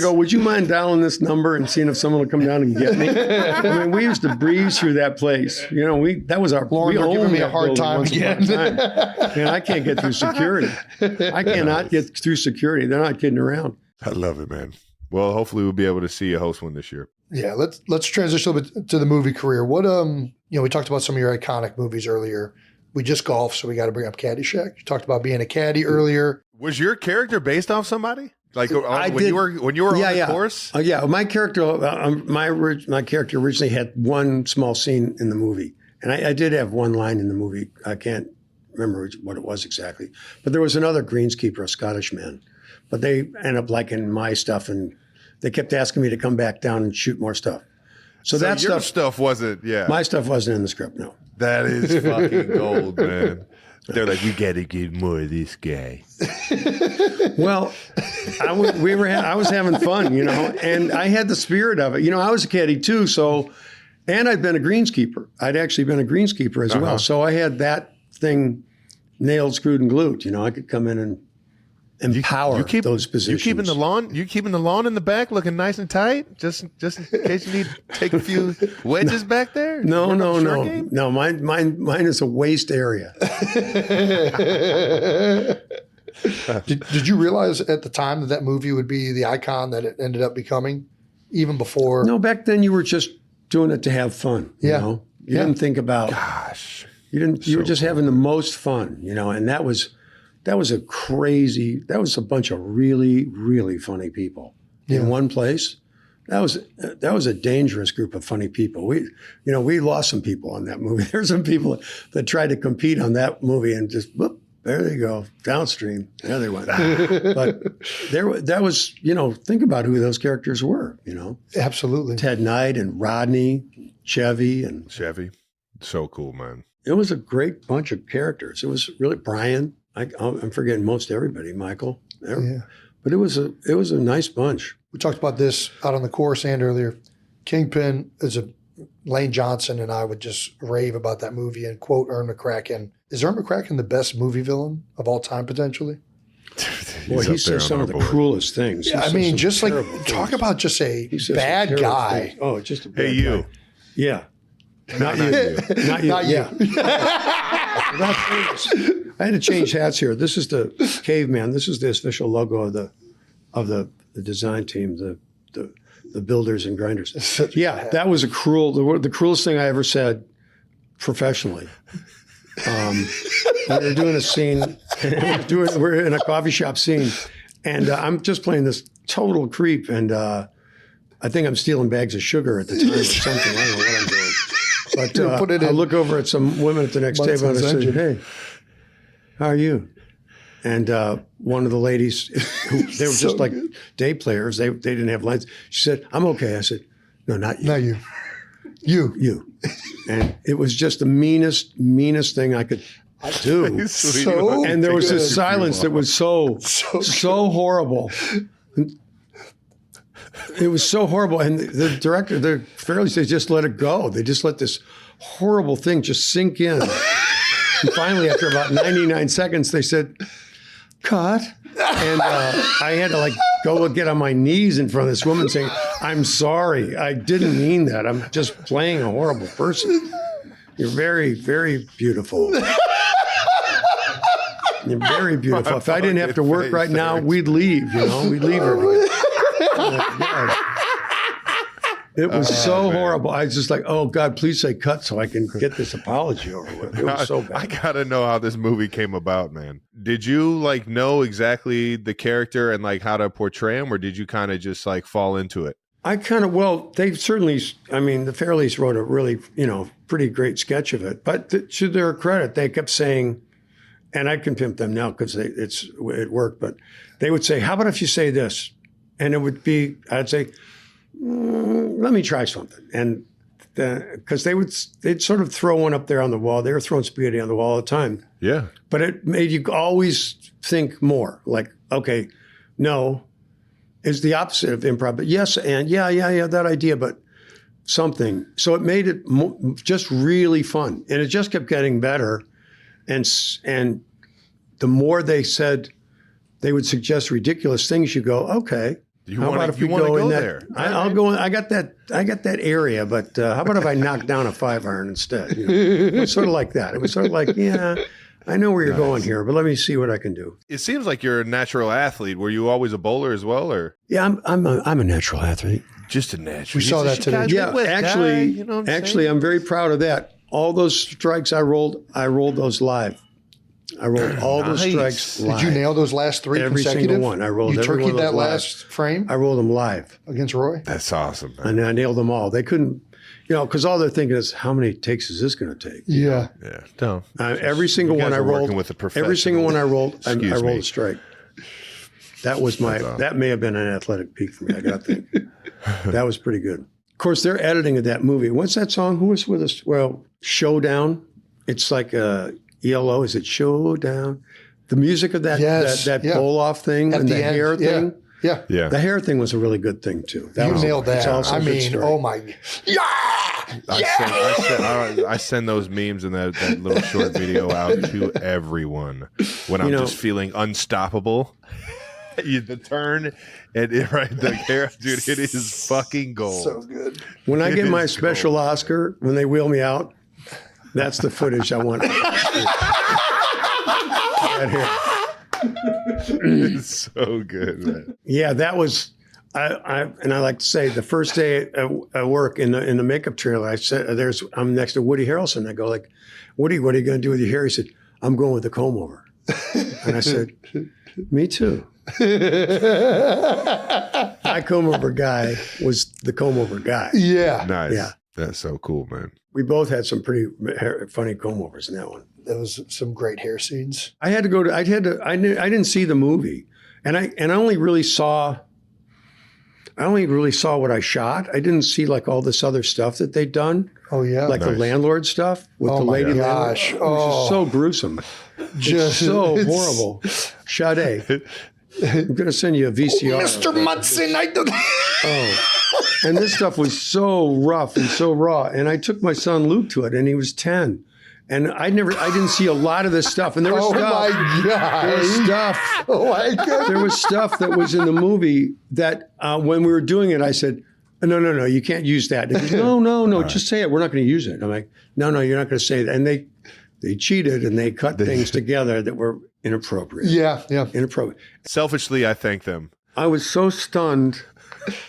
go, "Would you mind dialing this number and seeing if someone will come down and get me?" I mean, we used to breeze through that place. That was our Lauren, you're giving me a hard time again. Man, I can't get through security. I cannot get through security. They're not kidding around. I love it, man. Well, hopefully we'll be able to see you host one this year. Yeah, let's transition a little bit to the movie career. What we talked about some of your iconic movies earlier. We just golfed, so we got to bring up Caddyshack. You talked about being a caddy earlier. Was your character based off somebody? Like when you were on the course? Yeah, my character, my character originally had one small scene in the movie, and I did have one line in the movie. I can't remember what it was exactly, but there was another greenskeeper, a Scottish man, but they ended up liking my stuff, and they kept asking me to come back down and shoot more stuff. So that your stuff wasn't, my stuff wasn't in the script, no. That is fucking gold, man. They're like, we got to get more of this guy. Well, I was having fun, you know, and I had the spirit of it. You know, I was a caddy too, and I'd been a greenskeeper. I'd actually been a greenskeeper as well. So I had that thing nailed, screwed, and glued. You know, I could come in and empower those positions. You keeping the lawn in the back looking nice and tight, just in case you need to take a few wedges back there. No. Mine is a waste area. Did you realize at the time that movie would be the icon that it ended up becoming, even before? No, back then you were just doing it to have fun. You know, you didn't think about. Gosh, you were just having the most fun. You know, and that was a bunch of really, really funny people in one place. That was a dangerous group of funny people. We lost some people on that movie. There's some people that tried to compete on that movie and just whoop, there they go, downstream. There they went. But that was, you know, think about who those characters were, you know. Absolutely. Ted Knight and Rodney, Chevy. So cool, man. It was a great bunch of characters. It was really Brian. I'm forgetting most everybody, Michael. Yeah. But it was a nice bunch. We talked about this out on the course and earlier. Kingpin Lane Johnson and I would just rave about that movie and quote Ernie McCracken. Is Ernie McCracken the best movie villain of all time, potentially? Boy, he says some of the cruelest things. Yeah, I mean, just like, talk about just a bad guy. Things. Oh, just a bad guy. You. Yeah. Not you. Not you. I had to change hats here. This is the caveman. This is the official logo of the design team, the builders and grinders. Yeah, that was the cruelest thing I ever said professionally. We were doing a scene, we're in a coffee shop scene, and I'm just playing this total creep, and I think I'm stealing bags of sugar at the time or something. I don't know what I'm doing. But I look over at some women at the next table and I say, hey, how are you? And one of the ladies, they were just like day players. They didn't have lines. She said, I'm okay. I said, no, not you. Not you. You. And it was just the meanest thing I could do. And there was this silence that was so horrible. It was so horrible. And the director, the Fairleys, they just let it go. They just let this horrible thing just sink in. And finally, after about 99 seconds, they said, cut. And I had to go get on my knees in front of this woman saying, I'm sorry. I didn't mean that. I'm just playing a horrible person. You're very, very beautiful. You're very beautiful. If I didn't have to work right now, we'd leave, We'd leave her. It was so horrible. I was just like, oh, God, please say cut so I can get this apology over with. It was so bad. I got to know how this movie came about, man. Did you know exactly the character and how to portray him, or did you kind of just fall into it? They certainly, the Fairleys wrote a really, pretty great sketch of it. But to their credit, they kept saying, and I can pimp them now because it worked, but they would say, how about if you say this? And it would be, I'd say, let me try something. And because they'd sort of throw one up there on the wall. They were throwing spaghetti on the wall all the time. Yeah. But it made you always think more. Okay, no, it's the opposite of improv. But yes, and yeah, that idea, but something. So it made it just really fun. And it just kept getting better. And the more they said, they would suggest ridiculous things, you go, okay. How about if we go in that? There? I'll go in. I got that area, but how about if I knock down a 5-iron instead? It was sort of like that. It was sort of like, yeah, I know where you're going here, but let me see what I can do. It seems like you're a natural athlete. Were you always a bowler as well, or? Yeah, I'm a natural athlete. Just a natural. We saw that today. Yeah, actually, I'm very proud of that. All those strikes I rolled those live. I rolled all those strikes live. Did you nail those last 3 every consecutive? Single one. I rolled you every one of turkeyed those that live. last frame? I rolled them live. Against Roy? That's awesome, man. And I nailed them all. They couldn't, because all they're thinking is, how many takes is this going to take? Yeah. Yeah. No. Every single one I rolled. Every single one I rolled, I rolled a strike. That was that may have been an athletic peak for me, I got to think. That was pretty good. Of course, their editing of that movie. What's that song? Who was with us? Well, Showdown. It's like ELO. Is it Showdown? The music of that pull-off thing and the hair thing. Yeah. The hair thing was a really good thing, too. You nailed that. I mean, oh my. Yeah! I send those memes and that little short video out to everyone when I'm just feeling unstoppable. The turn and the hair, dude, it is fucking gold. So good. When I get my special Oscar, when they wheel me out, that's the footage I want. Right here. It's so good, man. Yeah, that was. I like to say the first day at work in the makeup trailer, I said, I'm next to Woody Harrelson. I go like, Woody, what are you going to do with your hair? He said, I'm going with the comb over. And I said, me too. My comb over guy was the comb over guy. Yeah. Nice. Yeah. That's so cool, man. We both had some pretty funny comb overs in that one. There was some great hair scenes. I didn't see the movie, and I only really saw what I shot. I didn't see like all this other stuff that they'd done. Oh yeah, like the landlord stuff with the lady landlord. It was so gruesome, just so horrible. Sade, I'm gonna send you a VCR. Mr. Munson, I don't. And this stuff was so rough and so raw. And I took my son Luke to it, and he was 10. And I didn't see a lot of this stuff. And there was stuff. My God. There was stuff. Oh my God. There was stuff that was in the movie that when we were doing it, I said, no, you can't use that. He goes, no, just say it. We're not going to use it. I'm like, no, you're not going to say that. And they cheated and they cut things together that were inappropriate. Yeah. Inappropriate. Selfishly, I thank them. I was so stunned.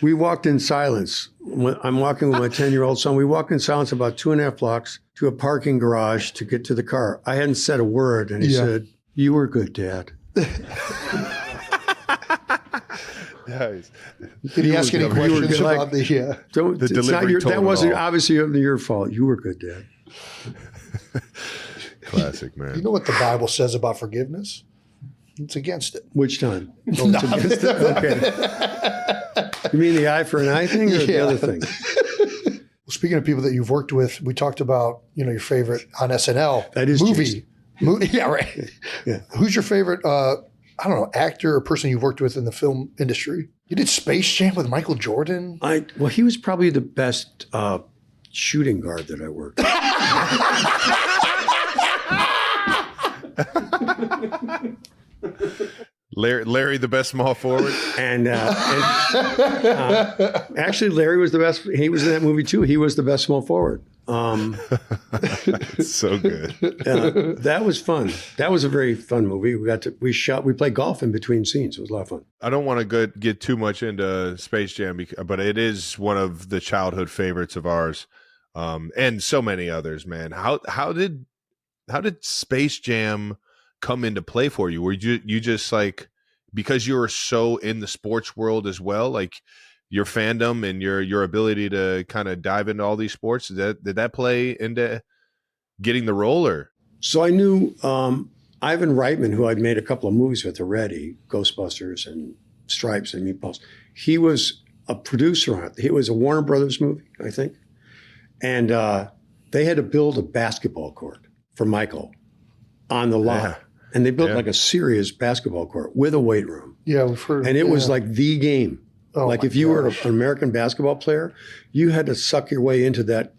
We walked in silence. I'm walking with my 10-year-old son. We walked in silence about 2.5 blocks to a parking garage to get to the car. I hadn't said a word, and he said, "You were good, Dad." Nice. Did he ask any questions about the delivery? That wasn't obviously your fault. You were good, Dad. Classic, man. You know what the Bible says about forgiveness? It's against it. Which time? It's against it? Okay. You mean the eye for an eye thing or the other thing? Well, speaking of people that you've worked with, we talked about, your favorite on SNL. That is movie. Yeah, right. Yeah. Who's your favorite, actor or person you've worked with in the film industry? You did Space Jam with Michael Jordan? Well, he was probably the best shooting guard that I worked with. Larry, the best small forward, and actually, Larry was the best. He was in that movie too. He was the best small forward. So good. That was fun. That was a very fun movie. We played golf in between scenes. It was a lot of fun. I don't want to get too much into Space Jam, but it is one of the childhood favorites of ours, and so many others. Man, how did Space Jam come into play for you? Were you just like, because you were so in the sports world as well, like your fandom and your ability to kind of dive into all these sports, did that play into getting the role? Or so I knew Ivan Reitman, who I'd made a couple of movies with already, Ghostbusters and Stripes and Meatballs. He was a producer on it. It was a Warner Brothers movie, I think, and they had to build a basketball court for Michael on the lot. Yeah. And they built like a serious basketball court with a weight room. Yeah, we've heard. And it was like the game. Oh, like if you were an American basketball player, you had to suck your way into that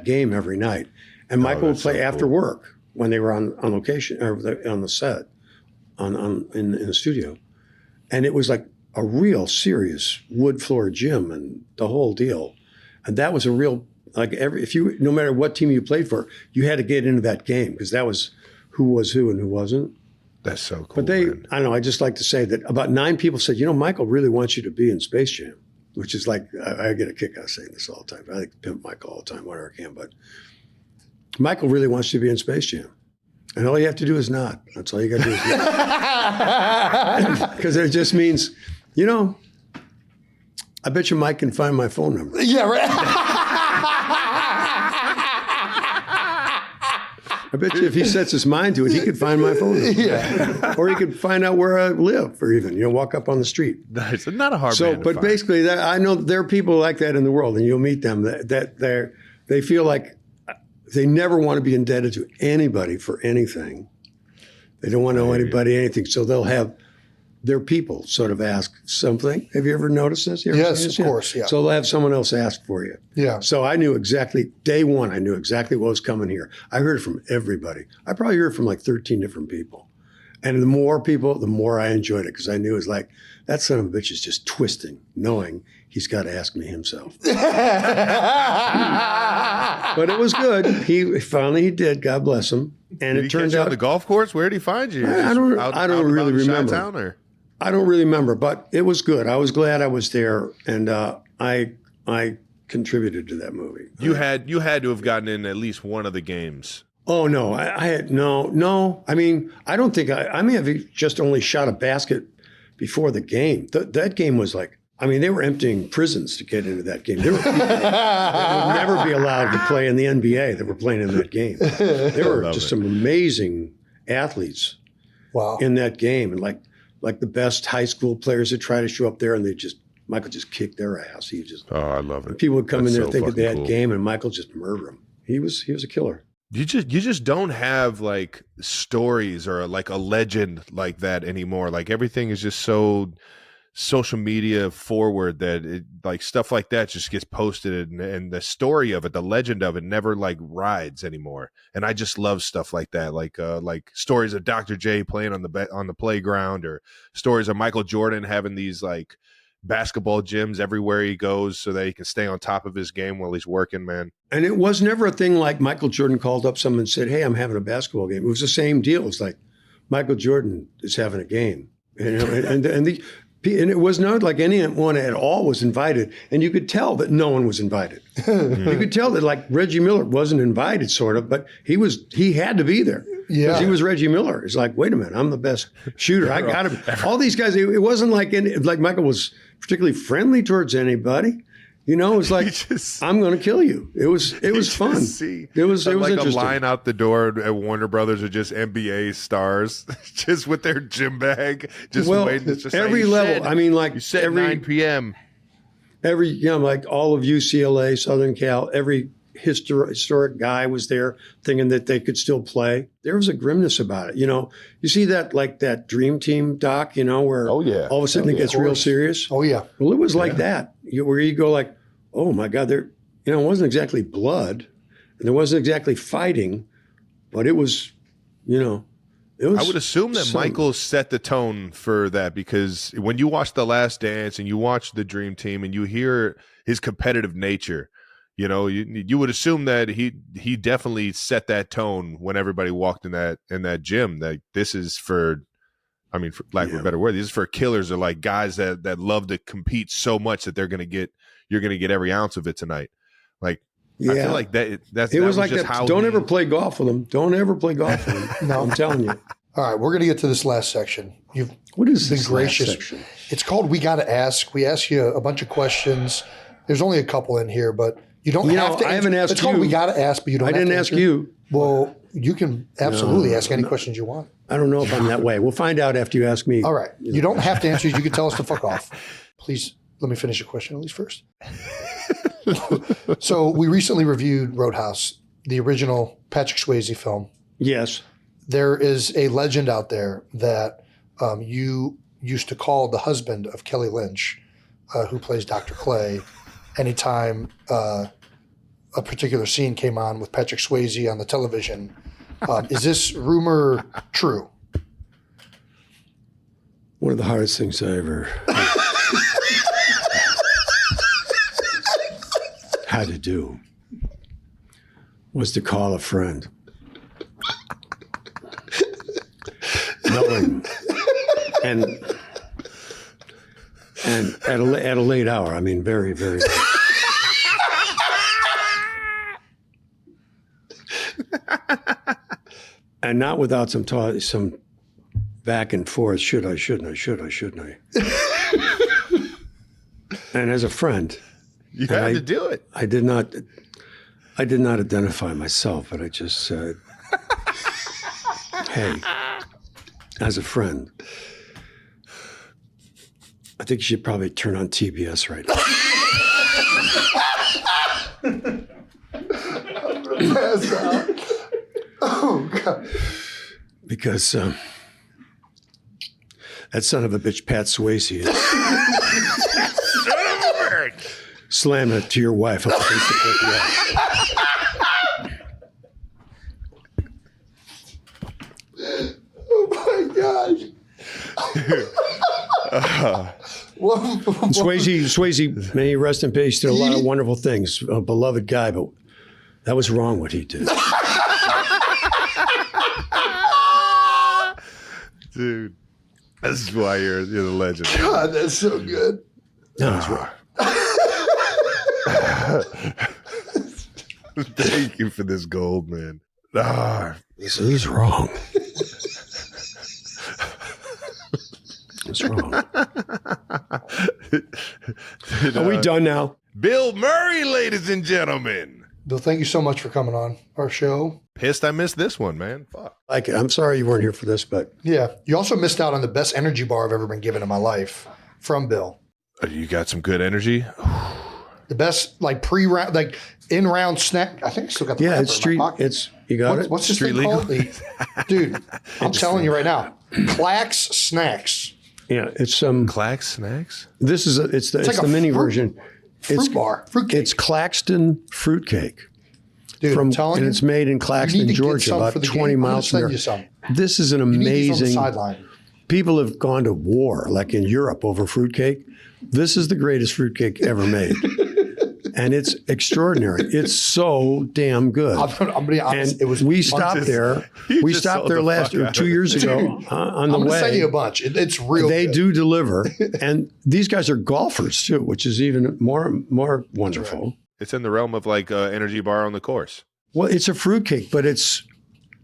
game every night. And Michael would play after work when they were on location or on the set, in the studio. And it was like a real serious wood floor gym and the whole deal. And that was a real, like no matter what team you played for, you had to get into that game because that was who was who and who wasn't. That's so cool. But I don't know, I just like to say that about 9 people said, Michael really wants you to be in Space Jam, which is like, I get a kick out of saying this all the time. I think pimp Michael all the time, whatever I can, but Michael really wants you to be in Space Jam. And all you have to do is nod. That's all you got to do is nod. Because it just means, I bet you Mike can find my phone number. Yeah, right. I bet you if he sets his mind to it, he could find my phone number. Yeah. Or he could find out where I live, or even, walk up on the street. Nice. Not a hard man to But find. basically, I know there are people like that in the world, and you'll meet them that they feel like they never want to be indebted to anybody for anything. They don't want to owe anybody anything, so they'll have their people sort of ask something. Have you ever noticed this? Yes, of course, yeah. So they'll have someone else ask for you. Yeah. So I knew exactly, day one, I knew exactly what was coming here. I heard it from everybody. I probably heard it from like 13 different people. And the more people, the more I enjoyed it, because I knew it was like, that son of a bitch is just twisting, knowing he's got to ask me himself. But it was good. He finally did, God bless him. And Did it turned out on the golf course. Where did he find you? I don't really remember. Chi-town, I don't really remember, but it was good. I was glad I was there, and I contributed to that movie. You had to have gotten in at least one of the games. Oh no, I had no. I mean, I don't think I may have just only shot a basket before the game. That game was like, I mean, they were emptying prisons to get into that game. There were people that would never be allowed to play in the NBA that were playing in that game. There were just some amazing athletes in that game, and like the best high school players that try to show up there, and Michael just kicked their ass. He just I love it. People would come in there so thinking they had cool. game, and Michael just murdered them. He was a killer. You just don't have like stories or like a legend like that anymore. Like everything is just so social media forward that like stuff like that just gets posted, and the story of it, the legend of it, never like rides anymore. And I just love stuff like that, like stories of Dr. J playing on the playground, or stories of Michael Jordan having these like basketball gyms everywhere he goes so that he can stay on top of his game while he's working, man. And it was never a thing like Michael Jordan called up someone and said, "Hey, I'm having a basketball game." It was the same deal. It's like Michael Jordan is having a game, and it was not like anyone at all was invited, and you could tell that no one was invited. You could tell that like Reggie Miller wasn't invited, sort of, but he had to be there. Yeah, he was Reggie Miller. It's like, wait a minute, I'm the best shooter. I got to. All these guys. It wasn't like Michael was particularly friendly towards anybody. It was like, I'm going to kill you. It was fun. It was like interesting. A line out the door at Warner Brothers are just NBA stars, just with their gym bag, just waiting. It's just every level. I mean, like you said, every 9 p.m. Like all of UCLA, Southern Cal, every historic guy was there thinking that they could still play. There was a grimness about it. You see that Dream Team doc, where all of a sudden it gets real serious. Oh yeah. Well, it was like that, where you go like, oh my God, it wasn't exactly blood, and there wasn't exactly fighting, but it was, it was. I would assume that Michael set the tone for that, because when you watch The Last Dance and you watch the Dream Team and you hear his competitive nature, you would assume that he definitely set that tone when everybody walked in that gym. That this is for lack of a better word, this is for killers, or like guys that love to compete so much that you're going to get every ounce of it tonight. Like, I feel like that was like that. Don't ever play golf with him. Don't ever play golf with him. No, I'm telling you. All right, we're going to get to this last section. What is been this gracious. last section? It's called We Gotta Ask. We ask you a bunch of questions. There's only a couple in here, but you don't have to. I haven't asked it's called We Gotta Ask, but you don't. I didn't ask you. Well, you can absolutely ask any questions you want. I don't know if I'm that way. We'll find out after you ask me. All right, you don't have to answer. You can tell us to fuck off. Please let me finish a question at least first. So we recently reviewed Roadhouse, the original Patrick Swayze film. Yes. There is a legend out there that you used to call the husband of Kelly Lynch, who plays Dr. Clay, anytime a particular scene came on with Patrick Swayze on the television. Is this rumor true? One of the hardest things I ever had to do was to call a friend, knowing, and at a late hour. I mean, very, very late. And not without some back and forth. Should I? Shouldn't I? Should I? Shouldn't I? And as a friend, you had to do it. I did not identify myself, but I just said, "Hey, as a friend, I think you should probably turn on TBS right now." Pass out. Oh God! Because that son of a bitch, Pat Swayze, is slam it to your wife. Oh my gosh! Swayze, may he rest in peace. Did a lot of wonderful things. A beloved guy, but that was wrong what he did. Dude, this is why you're the legend. God, that's so good. No, that's wrong. Thank you for this gold, man. He's wrong. He's wrong. Are we done now? Bill Murray, ladies and gentlemen. Bill, thank you so much for coming on our show. Pissed I missed this one, man. Fuck. Like it. I'm sorry you weren't here for this, but yeah, you also missed out on the best energy bar I've ever been given in my life from Bill. You got some good energy. The best, like pre-round, like in-round snack. I think I still got the it's street. It's you got it. What's this street thing legal? called? Dude, I'm telling you right now, Clax Snacks. Yeah, it's some Clax Snacks. This is it's like the a mini fruit- version. Fruit bar, fruitcake. It's Claxton fruitcake. Dude, I'm telling and you, it's made in you Claxton, need to get Georgia, some about for the 20 game. miles from I'm here. gonna send you some. This is an You need these on the amazing. sideline. People have gone to war, like in Europe, over fruitcake. This is the greatest fruitcake ever made. And it's extraordinary. It's so damn good. I'm gonna be honest. And It was. we stopped there. We just stopped sold there the last fuck out 2 of years it. ago on the I'm gonna way. send you a bunch. It's real. They good. do deliver, and these guys are golfers too, which is even more wonderful. It's in the realm of like energy bar on the course. Well, it's a fruitcake, but it's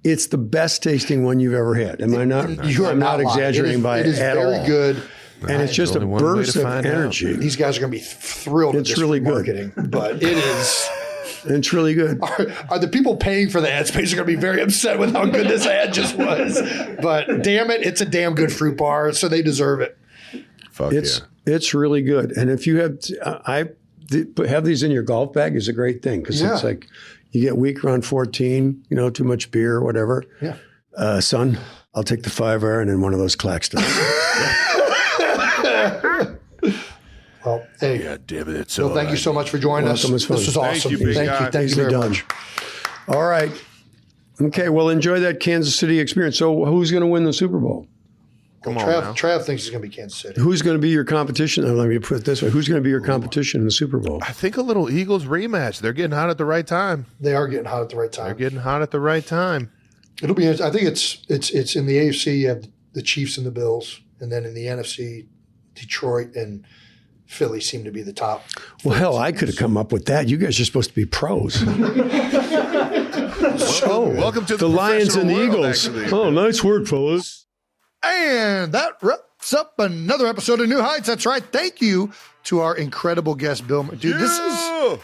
the best tasting one you've ever had. Am I not? You are I'm not lying. exaggerating It is at very all. good. And it's just a only one way burst to of find out. energy. These guys are going to be thrilled It's with this really good. marketing, but it is. It's really good. Are the people paying for the ad space are going to be very upset with how good this ad just was? But damn it, it's a damn good fruit bar, so they deserve it. Fuck It's really good. And if you have these in your golf bag is a great thing because it's like you get weak around 14, too much beer or whatever. Yeah. Son, I'll take the 5-iron and one of those Claxtons. Well, hey, God damn it! It's Bill, so. thank you so much for joining us. Welcome, it's fun. This was awesome. you, big guy. Thank you very much. All right. Okay, well, enjoy that Kansas City experience. So who's going to win the Super Bowl? Come on now. Trav thinks it's going to be Kansas City. Who's going to be your competition? Let me put it this way. Who's going to be your competition in the Super Bowl? I think a little Eagles rematch. They're getting hot at the right time. They are getting hot at the right time. They're getting hot at the right time. It'll be. I think it's in the AFC. You have the Chiefs and the Bills, and then in the NFC, Detroit and Philly seem to be the top. Well, hell, I could have come up with that. You guys are supposed to be pros. Welcome to the Lions and the professional world, Eagles. actually. Oh, nice work, fellas. And that wraps up another episode of New Heights. That's right. Thank you to our incredible guest, Bill. Dude, I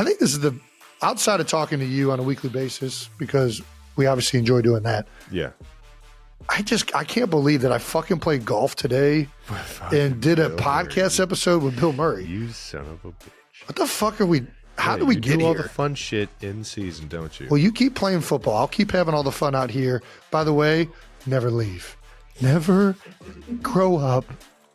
think this is the outside of talking to you on a weekly basis because we obviously enjoy doing that. Yeah. I can't believe that I fucking played golf today and did a podcast episode with Bill Murray. You son of a bitch. What the fuck are we? How do we you get do all here? the fun shit in season, don't you? Well, you keep playing football. I'll keep having all the fun out here. By the way, never leave. Never grow up.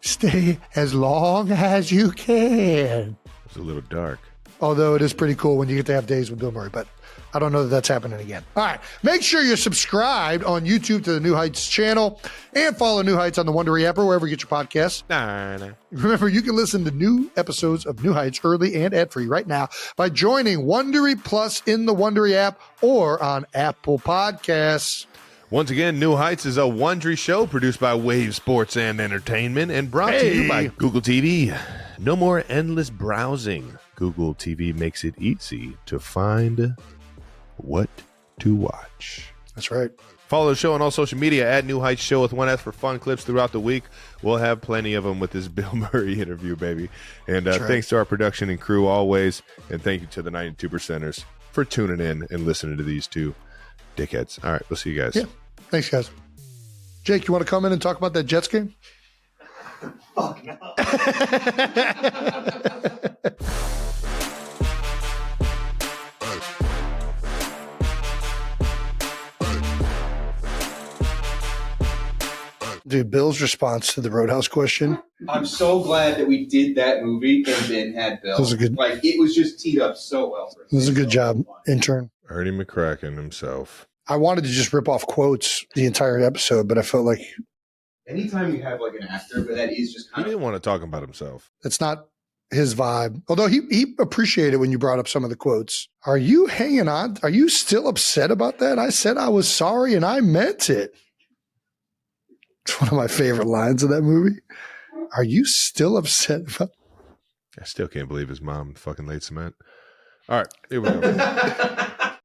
Stay as long as you can. It's a little dark. Although it is pretty cool when you get to have days with Bill Murray, but I don't know that that's happening again. All right. Make sure you're subscribed on YouTube to the New Heights channel and follow New Heights on the Wondery App or wherever you get your podcasts. Nah. Remember, you can listen to new episodes of New Heights early and ad-free right now by joining Wondery Plus in the Wondery app or on Apple Podcasts. Once again, New Heights is a Wondery show produced by Wave Sports and Entertainment and brought to you by Google TV. No more endless browsing. Google TV makes it easy to find what to watch. That's right. Follow the show on all social media at New Heights Show with 1S for fun clips throughout the week. We'll have plenty of them with this Bill Murray interview, baby. And thanks to our production and crew always. And thank you to the 92%ers for tuning in and listening to these two dickheads. All right, we'll see you guys. Yeah, thanks, guys. Jake, you want to come in and talk about that Jets game? Fuck no. Dude, Bill's response to the Roadhouse question. I'm so glad that we did that movie and then had Bill. It was just teed up so well for us. This is a good job, intern. Ernie McCracken himself. I wanted to just rip off quotes the entire episode, but I felt like anytime you have like an actor, but that is just he didn't want to talk about himself. It's not his vibe. Although he appreciated when you brought up some of the quotes. Are you hanging on? Are you still upset about that? I said I was sorry and I meant it. It's one of my favorite lines of that movie. Are you still upset about? I still can't believe his mom fucking laid cement. All right, here we go.